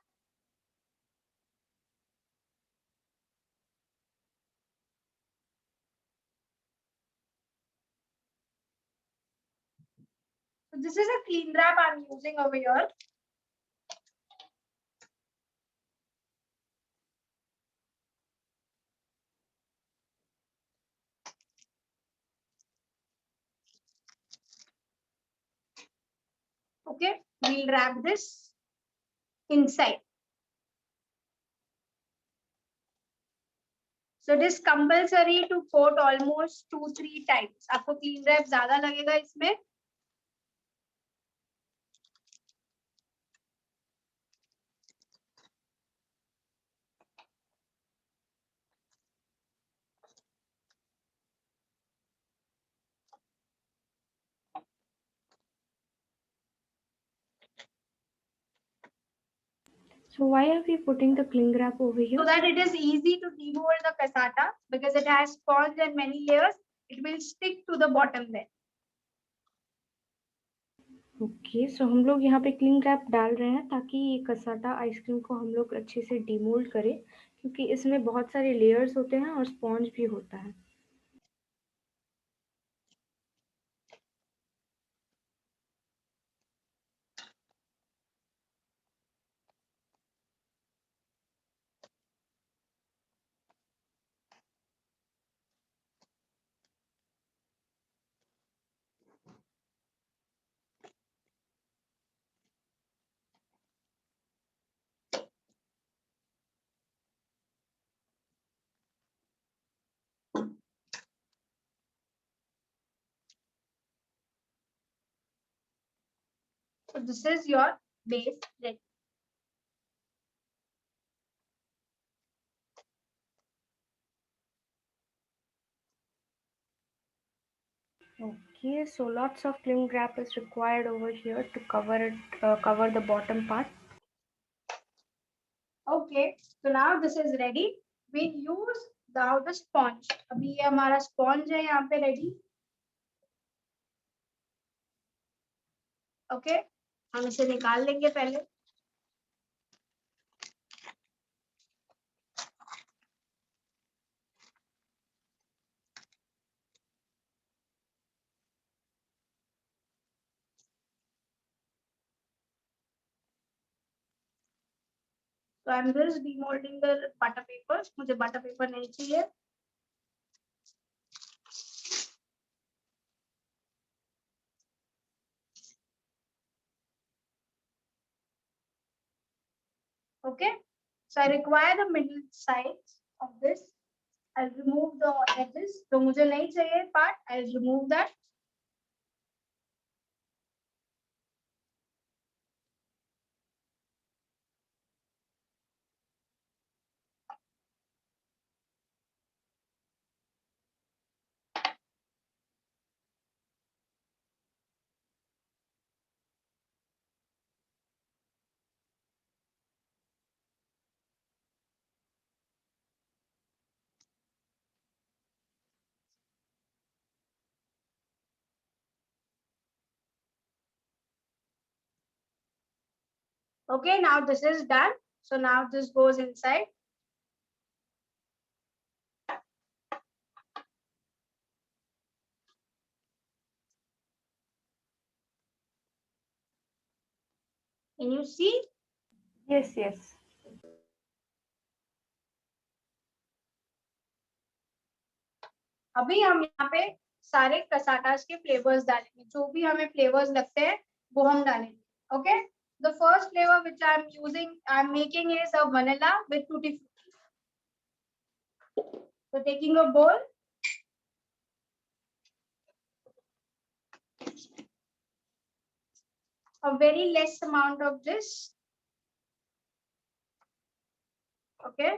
B: So this is a clean wrap I'm using over here. Okay, we'll wrap this inside. So it is compulsory to coat almost 2-3 times. आपको clean wrap ज़्यादा लगेगा इसमें.
A: So why are we putting the cling wrap over here?
B: So that it is easy to demold the cassata because it has sponge and many layers. It will stick to the bottom there.
A: Okay, so हम लोग यहाँ पे cling wrap डाल रहे हैं ताकि ये cassata ice cream को हम लोग अच्छे से डिमोल्ड करें, क्योंकि इसमें बहुत सारे लेयर्स होते हैं और स्पॉन्ज भी होता है.
B: So this is your base ready.
A: Okay, so lots of cling wrap is required over here to cover the bottom part.
B: Okay, so now this is ready. We use the sponge. अभी ये हमारा sponge है यहाँ पे ready. Okay, हम इसे निकाल लेंगे पहले. So I'm just demolding the butter paper. मुझे butter paper नहीं चाहिए. Okay, so I require the middle sides of this. I'll remove the edges. तो मुझे नहीं चाहिए part. I'll remove that. Okay, now this is done. So now this goes inside. Can you see?
A: Yes, yes.
B: अभी हम यहाँ पे सारे कसाटास के फ्लेवर्स डालेंगे. जो भी हमें फ्लेवर्स लगते हैं वो हम डालेंगे. Okay, the first flavor which I'm making is a vanilla with tutti frutti. So taking a bowl, a very less amount of this. Okay.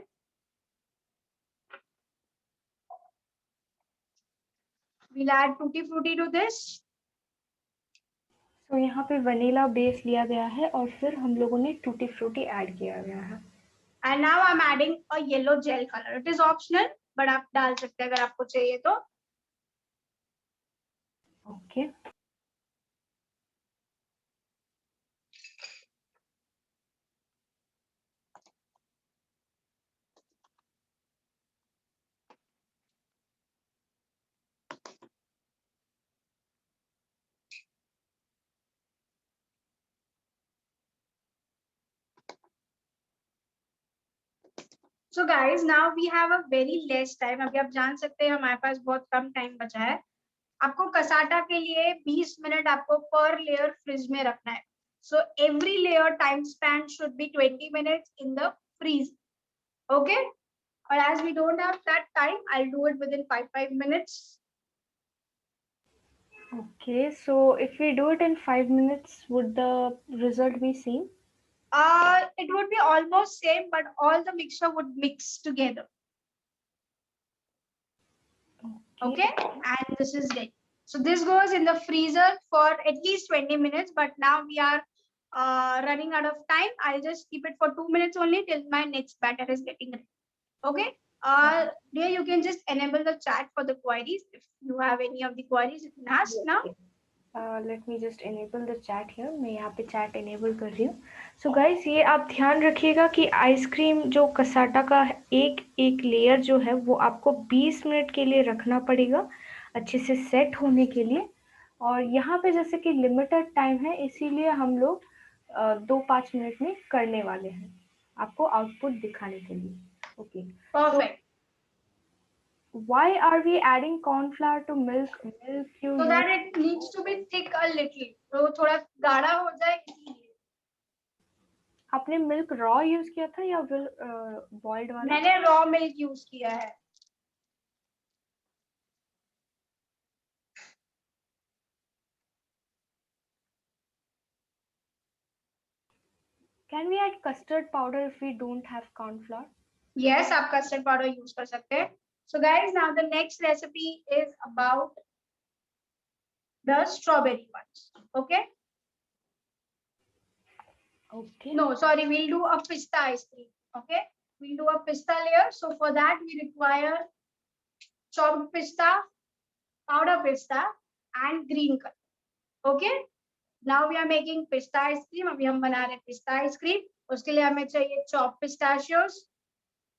B: We'll add tutti frutti to this.
A: तो यहाँ पे vanilla base लिया गया है और फिर हम लोगों ने टूटी फ्रूटी ऐड किया गया है.
B: And now I'm adding a yellow gel color. It is optional, but आप डाल सकते हैं अगर आपको चाहिए तो.
A: Okay.
B: So guys, now we have a very less time. अभी आप जान सकते हैं हमारे पास बहुत कम टाइम बचा है. आपको कसाटा के लिए 20 मिनट आपको पर लेयर फ्रिज में रखना है. So every layer time span should be 20 minutes in the freeze. Okay? But as we don't have that time, I'll do it within 5 minutes.
A: Okay, so if we do it in 5 minutes, would the result be same?
B: It would be almost same, but all the mixture would mix together. Okay, and this is it. So this goes in the freezer for at least 20 minutes, but now we are running out of time. I'll just keep it for 2 minutes only till my next batter is getting ready. Okay. Dear, you can just enable the chat for the queries. If you have any of the queries, you can ask now.
A: Let me just enable the chat here. मैं यहाँ पे chat enable कर रही हूँ. So guys, ये आप ध्यान रखिएगा कि आइसक्रीम जो कसाटा का एक एक लेयर जो है वो आपको 20 मिनट के लिए रखना पड़ेगा अच्छे से सेट होने के लिए. और यहाँ पे जैसे कि लिमिटेड टाइम है इसीलिए हम लोग 2-5 मिनट में करने वाले हैं आपको आउटपुट दिखाने के लिए. Okay.
B: Perfect.
A: Why are we adding corn flour to milk?
B: So that it needs to be thick a little. तो थोड़ा गाढ़ा हो जाए इसलिए.
A: आपने मिल्क रॉ यूज किया था या बॉइल्ड वाला?
B: मैंने रॉ मिल्क यूज किया है.
A: Can we add custard powder if we don't have corn flour?
B: Yes, आप custard powder use कर सकते हैं. So guys, now the next recipe is about the strawberry ones. Okay.
A: Okay.
B: No, sorry, we'll do a pista ice cream. Okay. We'll do a pista layer. So for that, we require chopped pista, powder pista, and green color. Okay. Now we are making pista ice cream. अभी हम बना रहे हैं pista ice cream. उसके लिए हमें चाहिए chopped pistachios.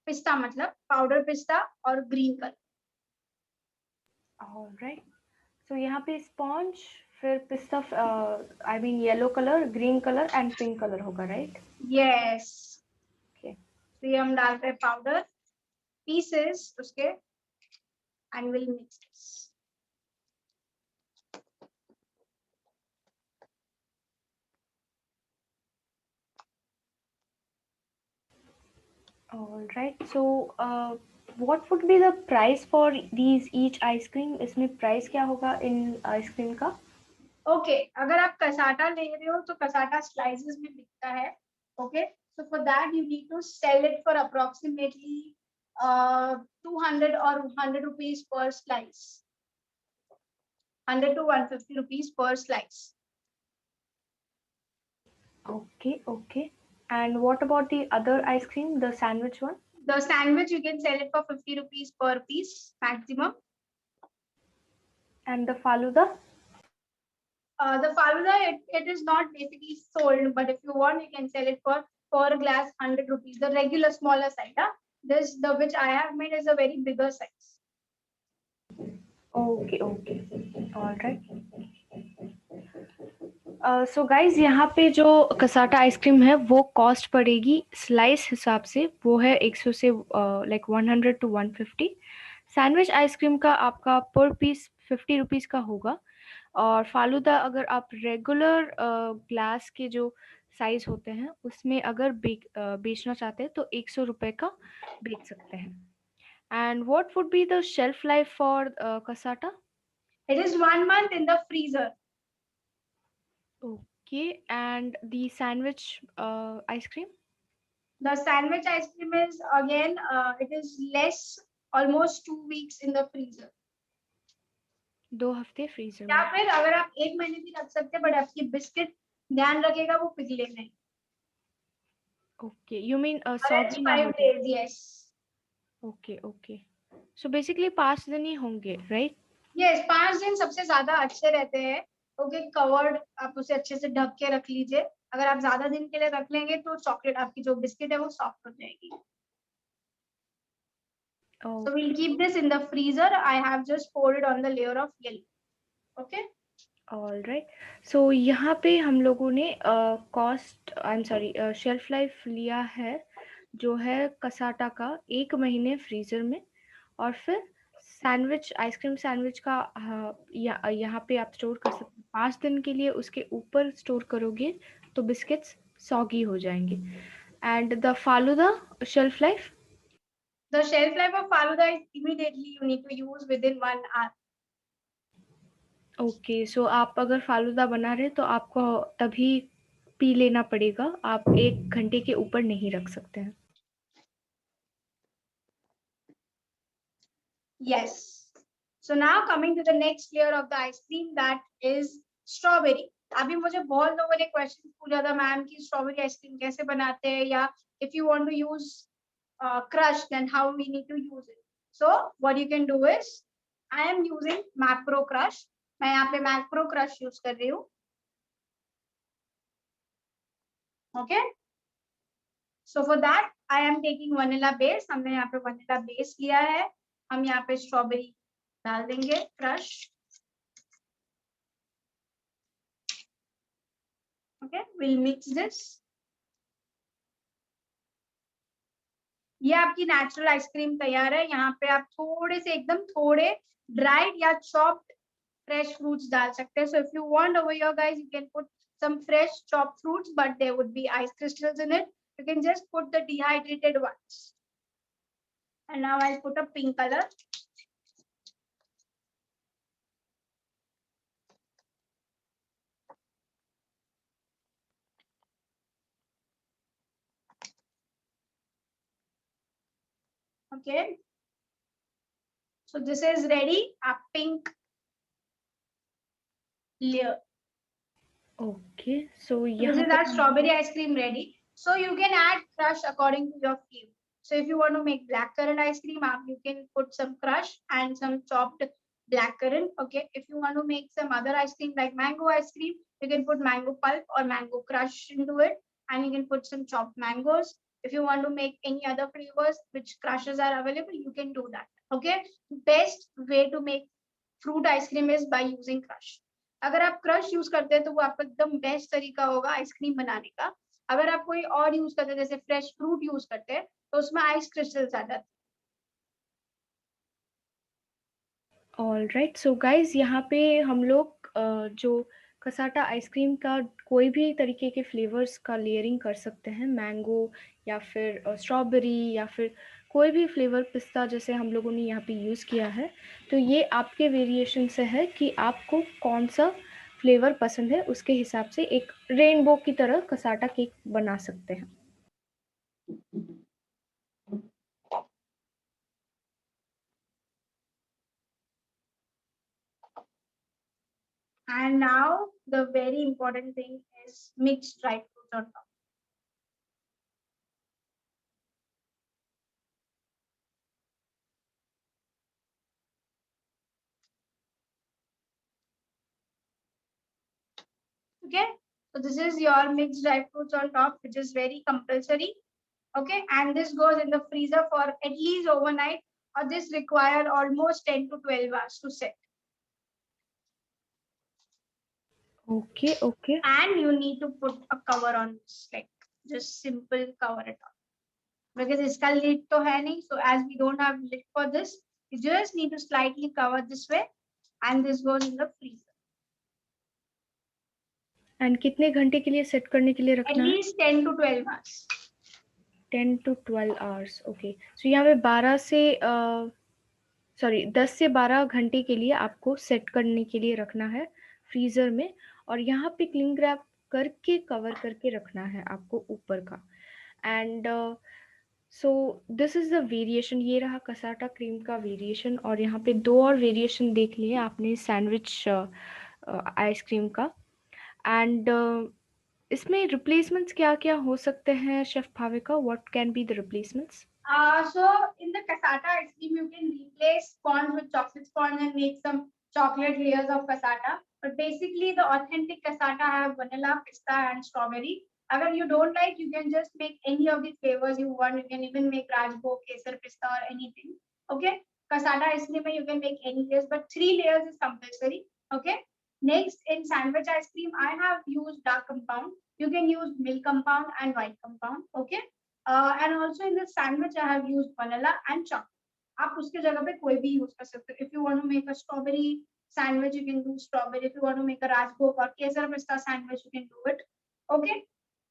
B: पिस्ता मतलब पाउडर पिस्ता और ग्रीन कलर.
A: ऑलराइट. सो यहाँ पे स्पॉन्ज फिर पिस्ता I mean yellow colour, green colour and pink colour होगा, राइट?
B: यस.
A: ओके.
B: तो ये हम डाल रहे हैं पाउडर पीसेस उसके and will mix this.
A: All right. So, what would be the price for these each ice cream? इसमें price क्या होगा इन आइसक्रीम का?
B: Okay, अगर आप कसाटा ले रहे हो तो कसाटा स्लाइसेस में बिकता है. Okay, so for that you need to sell it for approximately 200 or 100 rupees per slice. 100 to 150 rupees per slice.
A: Okay, okay. And what about the other ice cream, the sandwich one?
B: The sandwich you can sell it for 50 rupees per piece maximum.
A: And the faluda?
B: The faluda, it is not basically sold, but if you want, you can sell it for per glass 100 rupees. The regular smaller side. This, the which I have made, is a very bigger size.
A: Okay, okay. All right. So guys यहाँ पे जो cassata ice cream है वो cost पड़ेगी slice हिसाब से, वो है 100 से लाइक 100 to 150. सैंडविच आइसक्रीम का आपका पर पीस 50 रुपीज़ का होगा. और फालूदा अगर आप रेगुलर ग्लास के जो साइज होते हैं उसमें अगर बेचना चाहते हैं तो 100 रुपये का बेच सकते हैं. And what would be the shelf life for cassata?
B: It is 1 month in the freezer.
A: Okay, and the sandwich ice cream?
B: The sandwich ice cream is again, it is less, almost 2 weeks in the freezer.
A: 2 हफ्ते freezer
B: या
A: में.
B: फिर अगर आप 1 महीने भी रख सकते हैं, बट आपकी बिस्किट ध्यान रखेगा वो पिघले नहीं.
A: Okay, you mean
B: Or else
A: soggy ना
B: 5
A: हो जाए.
B: days, yes.
A: Okay, okay. So basically 5 दिन ही होंगे, right?
B: यस, 5 दिन सबसे ज्यादा अच्छे रहते हैं. ओके, कवर्ड आप उसे अच्छे से ढक के रख लीजिए. अगर आप ज्यादा दिन के लिए रख लेंगे तो चॉकलेट, आपकी जो बिस्किट है वो सॉफ्ट हो जाएगी.
A: Oh,
B: So we'll keep this in the freezer. I have just poured it on the layer of yellow. Okay.
A: All right. So यहाँ पे हम लोगों ने cost, I am sorry, shelf life लिया है जो है कसाटा का 1 महीने फ्रीजर में. और फिर सैंडविच, आइसक्रीम सैंडविच का यहाँ पे आप स्टोर कर सकते हैं 5 दिन के लिए. उसके ऊपर स्टोर करोगे तो बिस्किट्स सॉगी हो जाएंगे. And the falooda shelf life?
B: The shelf life of Faluda is immediately you need to use within 1 hour.
A: Okay, सो आप अगर फालूदा बना रहे तो आपको तभी पी लेना पड़ेगा, आप 1 घंटे के ऊपर नहीं रख सकते हैं.
B: Yes. So now coming to the next layer of the ice cream, that is strawberry. अभी मुझे बहुत लोगों ने क्वेश्चन पूछा था मैम की स्ट्रॉबेरी आइसक्रीम कैसे बनाते हैं, या if you want to use crush, then how we need to use it. So what you can do is, I am using Macro Crush. मैं यहाँ पे Macro Crush यूज कर रही हूँ. Okay. So for that I am taking vanilla base. हमने यहाँ पे vanilla base लिया है. हम यहाँ पे स्ट्रॉबेरी डाल देंगे crush. Okay, we'll mix this. ये आपकी नेचुरल आइसक्रीम तैयार है. यहाँ पे आप थोड़े से, एकदम थोड़े ड्राइड या चॉप्ड fresh fruits डाल सकते हैं. So if you want over here guys, you can put some fresh chopped fruits, but there would be ice crystals in it. You can just put the dehydrated ones. And now I'll put a pink color. Okay. So this is ready, a pink layer.
A: Okay, so
B: So this
A: यहाँ
B: is
A: पे
B: our strawberry ice cream ready. So you can add crush according to your flavor. So if you want to make blackcurrant ice cream, you can put some crush and some chopped blackcurrant. Okay. If you want to make some other ice cream like mango ice cream, you can put mango pulp or mango crush into it, and you can put some chopped mangoes. If you want to make any other flavors which crushes are available, you can do that. Okay. Best way to make fruit ice cream is by using crush. अगर आप crush use करते हैं तो वो आपका एकदम best तरीका होगा आइसक्रीम बनाने का. अगर आप कोई और यूज करते हैं जैसे फ्रेश फ्रूट यूज करते हैं तो उसमें आइस क्रिस्टल्स आ जाते हैं.
A: All right. सो गाइज, यहाँ पे हम लोग जो कसाटा आइसक्रीम का कोई भी तरीके के फ्लेवर्स का लेयरिंग कर सकते हैं. मैंगो या फिर स्ट्रॉबेरी या फिर कोई भी फ्लेवर, पिस्ता जैसे हम लोगों ने यहाँ पे यूज़ किया है. तो ये आपके वेरिएशन से है कि आपको कौन सा फ्लेवर पसंद है, उसके हिसाब से एक रेनबो की तरह कसाटा केक बना सकते हैं.
B: And now the very important thing is mixed dry fruits on top. Okay, so this is your mixed dry fruits on top, which is very compulsory. Okay, and this goes in the freezer for at least overnight, or this require almost 10 to 12 hours to set.
A: Okay okay.
B: And you need to put a cover on this, like just simple cover it on, because इसका lid तो है नहीं. So as we don't have lid for this, you just need to slightly cover this way, and this goes in the freezer.
A: And कितने घंटे के लिए set करने के लिए
B: At
A: रखना है?
B: least 10 to 12 hours.
A: 10 to 12 hours, okay. So यहाँ पे 12 से 10 से 12 घंटे के लिए आपको सेट करने के लिए रखना है फ्रीज़र में, और यहाँ पे क्लिंग रैप करके कवर करके रखना है आपको ऊपर का। And so this is the variation, ये रहा कसाटा क्रीम का वेरिएशन। और यहाँ पे 2 और वेरिएशन देख लिए आपने सैंडविच आइसक्रीम का। एंड इसमें रिप्लेसमेंट्स क्या-क्या हो सकते हैं chef Bhavika? What can be the replacements?
B: So in the cassata ice cream, you can replace sponge with chocolate sponge and make some chocolate layers of cassata. But basically, the authentic cassata have vanilla, pista, and strawberry. If you don't like, you can just make any of the flavors you want. You can even make rajbhog, kesar, pista, or anything. Okay, cassata ice cream you can make any layers, but 3 layers is compulsory. Okay. Next, in sandwich ice cream, I have used dark compound. You can use milk compound and white compound. Okay. And also in the sandwich, I have used vanilla and chocolate. आप उसके जगह पे कोई भी use कर सकते हो. If you want to make a strawberry sandwich, you can do strawberry. If you want to make a rajbhog or kesar pista sandwich, you can do it. Okay.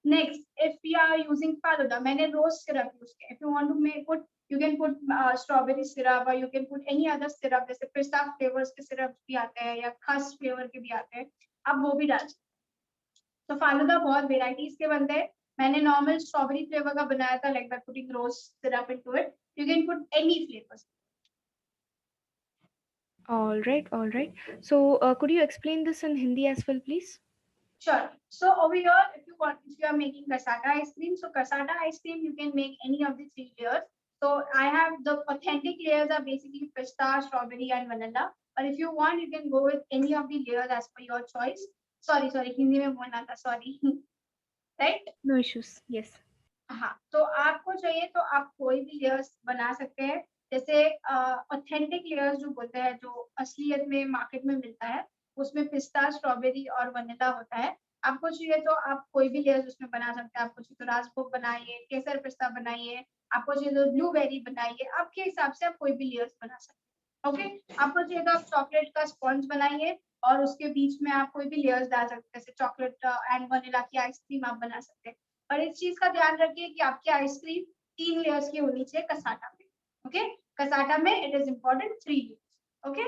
B: Next, if we are using faluda, मैंने rose syrup use किया. If you want to you can put strawberry syrup or you can put any other syrup. जैसे pista flavors के syrup भी आते हैं या खस flavor के भी आते हैं. आप वो भी डाल सकते हैं. तो फालूदा बहुत varieties के बनते हैं. मैंने नॉर्मल स्ट्रॉबेरी फ्लेवर का बनाया था, like by putting rose syrup into it. You can put any flavours.
A: All right, all right. So could you explain this in Hindi as well, please?
B: Sure. So over here, if you are making cassata ice cream, so cassata ice cream you can make any of the 3 layers. So I have the authentic layers are basically pista, strawberry, and vanilla. But if you want, you can go with any of the layers as per your choice. Sorry, Hindi में बोलना था, sorry. Right?
A: No issues. Yes.
B: हाँ, तो आपको चाहिए तो आप कोई भी लेयर्स बना सकते हैं. जैसे ऑथेंटिक लेयर्स जो बोलते हैं, जो असलियत में मार्केट में मिलता है, उसमें पिस्ता, स्ट्रॉबेरी और वनीला होता है. आपको चाहिए तो आप कोई भी लेयर्स उसमें बना सकते हैं. आपको चाहिए तो राजभोग बनाइए, केसर पिस्ता बनाइए, आपको चाहिए तो ब्लूबेरी बनाइए. आपके हिसाब से आप कोई भी लेयर्स बना सकते हैं. ओके, आपको चाहिए तो आप चॉकलेट का स्पॉन्ज बनाइए और उसके बीच में आप कोई भी लेयर्स डाल सकते हैं. जैसे चॉकलेट एंड वनीला की आइसक्रीम आप बना सकते हैं. और इस चीज का ध्यान रखिए कि आपकी आइसक्रीम 3 लेयर्स की होनी चाहिए कसाटा में. ओके, कसाटा में it is important 3 layers. Okay.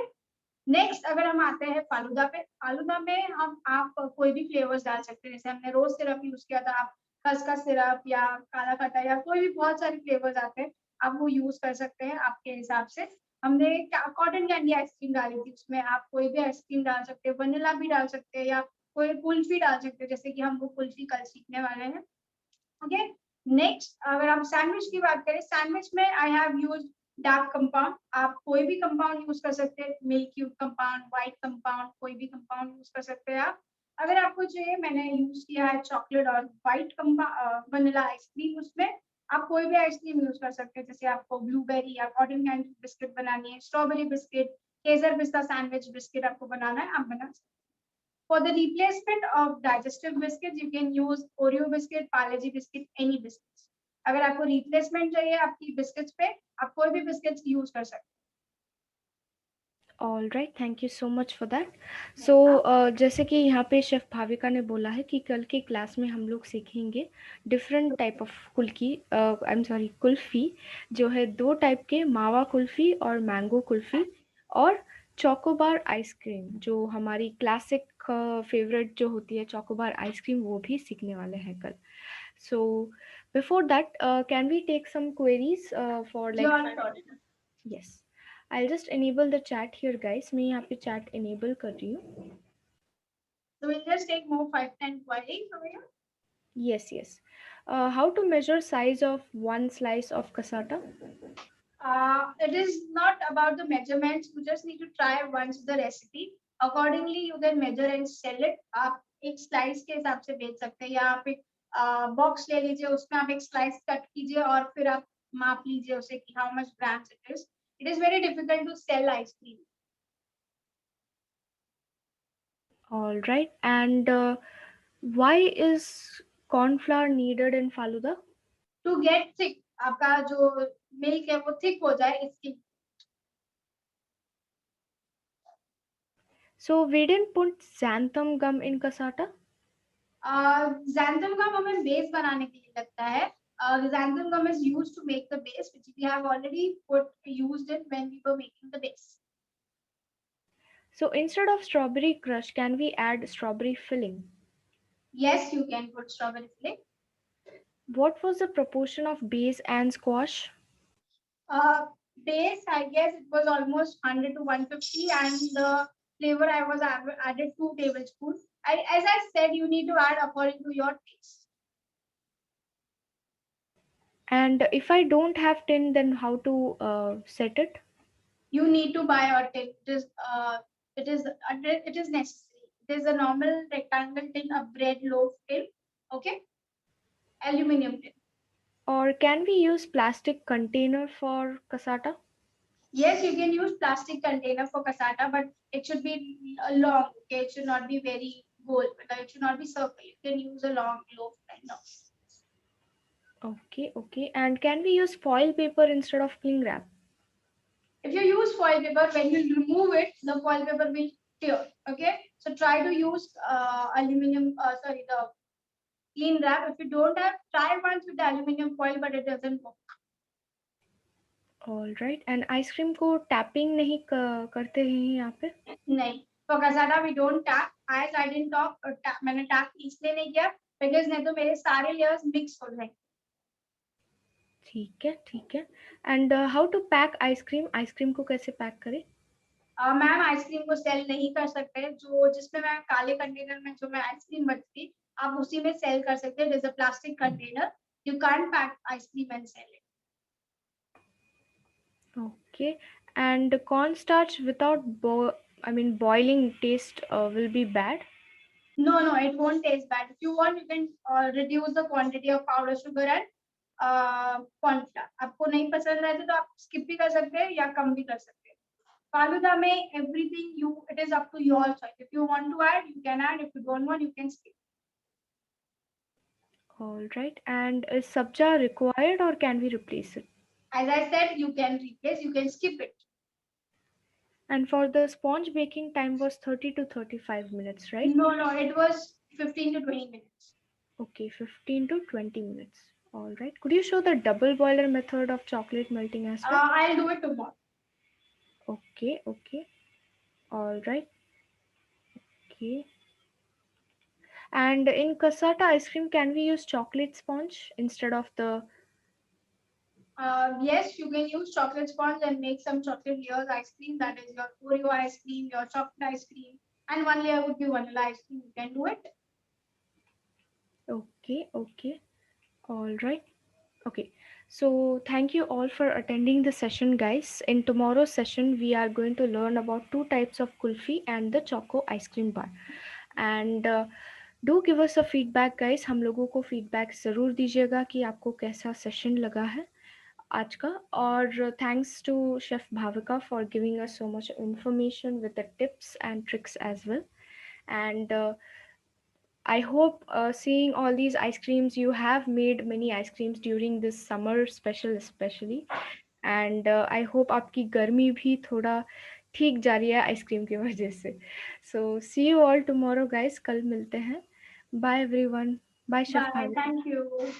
B: Next, अगर हम आते हैं फालूदा पे, फालूदा में आप कोई भी फ्लेवर्स डाल सकते हैं. जैसे हमने रोज सिरप यूज किया था, आप खसखस सिरप या काला खट्टा या कोई भी बहुत सारे फ्लेवर्स आते हैं, आप वो यूज कर सकते हैं आपके हिसाब से. हमने कॉटन कैंडी आइसक्रीम डाली थी, उसमें आप कोई भी आइसक्रीम डाल सकते हैं, वनीला भी डाल सकते हैं या कोई कुल्फी डाल सकते हैं, जैसे कि हम वो कुल्फी कल सीखने वाले हैं. ओके. नेक्स्ट, अगर आप सैंडविच की बात करें, सैंडविच में I have use dark compound. आप कोई भी कंपाउंड यूज कर सकते हैं, milk cube compound, white compound, कोई भी कंपाउंड यूज कर सकते हैं आप. अगर आपको चाहिए, मैंने यूज किया है चॉकलेट और व्हाइट वनीला आइसक्रीम. उसमें आप कोई भी आइसक्रीम यूज कर सकते हैं. जैसे आपको ब्लूबेरी या कॉटन कैंडी बिस्किट बनानी है, स्ट्रॉबेरी बिस्किट, केसर पिस्ता सैंडविच बिस्किट आपको बनाना है, आप बना सकते हैं. For the replacement of digestive biscuits, you can use Oreo biscuit, Parle-G biscuit, any biscuits. अगर आपको replacement चाहिए आपकी biscuits पे, आप कोई भी biscuits use कर सकते हैं.
A: All right, thank you so much for that. So जैसे कि यहाँ पे शेफ भाविका ने बोला है कि कल की क्लास में हम लोग सीखेंगे different type of I am sorry kulfi, जो है 2 टाइप के, मावा कुल्फ़ी और मैंगो कुल्फ़ी, और चोकोबार आइसक्रीम, जो हमारी क्लासिक फेवरेट जो होती है चोकोबार आइसक्रीम, वो भी सीखने वाले हैं कल. So before that, can we take some queries for like? Yes, I'll just enable the chat here, guys. मैं यहाँ पे chat enable कर रही हूँ.
B: So we'll just take more 5-10 queries over here.
A: Yes, yes. How to measure size of one slice of cassata?
B: It is not about the measurements. You just need to try once the recipe. Accordingly, you can measure and sell it. आप एक slice के हिसाब से बेच सकते हैं, या आप एक बॉक्स ले लीजिए, उसमें आप एक स्लाइस कट कीजिए और फिर आप माप लीजिए उसे कि how much grams it is. It is very difficult to sell ice cream.
A: All right. And why is corn flour needed in Faluda?
B: To get thick, आपका जो मिल्क है वो थिक हो जाए इसकी.
A: So we didn't put xanthan gum in cassata?
B: xanthan गम हमें base बनाने के लिए लगता है. Xanthan gum is used to make the base, which we have already used it when we were making the base.
A: So instead of strawberry crush, can we add strawberry filling?
B: Yes, you can put strawberry filling.
A: What was the proportion of base and squash?
B: Base, I guess it was almost 100 to 150, and the flavor I was added 2 tablespoons. As I said, you need to add according to your taste.
A: And if I don't have tin, then how to set it?
B: You need to buy a tin. It is necessary. It is a normal rectangle tin, a bread loaf tin. Okay, aluminum tin.
A: Or can we use plastic container for cassata?
B: Yes, you can use plastic container for cassata, but it should be long. Okay, it should not be very gold. It should not be circle. You can use a long loaf kind of.
A: Okay, okay. And can we use foil paper instead of cling wrap?
B: If you use foil paper, when you remove it, the foil paper will tear. Okay, so try to use the clean wrap. If you don't have, try once with the aluminum foil, but it doesn't work.
A: All right. And ice cream को tapping नहीं करते हैं यहाँ पे?
B: नहीं, for cassata we don't tap. As I didn't talk, मैंने tap इसलिए नहीं किया because नहीं तो मेरे सारे layers mix हो जाएंगे.
A: ठीक है, ठीक है. And how to pack ice cream? Ice cream को कैसे pack करें?
B: मैम आइसक्रीम को सेल नहीं कर सकते. जो जिसमें मैं काले कंटेनर में जो मैं आइसक्रीम बचती, आप उसी में सेल कर सकते हैं. There's a plastic container. You can't pack ice cream and sell it.
A: Okay. And cornstarch without boiling taste will be bad.
B: No, it won't taste bad. If you want, you can reduce the quantity of powder sugar and corn flour. आपको नहीं पसंद है तो आप skip भी कर सकते हैं या कम भी कर सकते हैं. फालूदा में everything it is up to your choice. If you want to add, you can add. If you don't want, you can skip.
A: All right. And is sabja required or can we replace it?
B: As I said, you can replace, you can skip it.
A: And for the sponge baking time was 30 to 35 minutes, right?
B: No, it was 15 to 20 minutes.
A: Okay, 15 to 20 minutes. All right. Could you show the double boiler method of chocolate melting as well?
B: I'll do it tomorrow.
A: Okay, okay. All right. Okay. And in cassata ice cream, can we use chocolate sponge instead of the...
B: Yes, you can use chocolate sponge and make some chocolate layers ice cream. That is your Oreo ice cream, your chocolate ice cream, and one layer would be vanilla ice cream. You can do it.
A: Okay, okay. All right. Okay. So thank you all for attending the session, guys. In tomorrow's session, we are going to learn about two types of kulfi and the choco ice cream bar. And do give us a feedback, guys. हम लोगों को feedback ज़रूर दीजिएगा कि आपको कैसा session लगा है आज का. और thanks to Chef Bhavika for giving us so much information with the tips and tricks as well. And I hope seeing all these ice creams, you have made many ice creams during this summer special especially. And I hope आपकी गर्मी भी थोड़ा ठीक जा रही है ice cream की वजह से. So see you all tomorrow, guys. कल मिलते हैं. Bye everyone. Bye Chef
B: Bye.
A: Bhavika.
B: Thank you.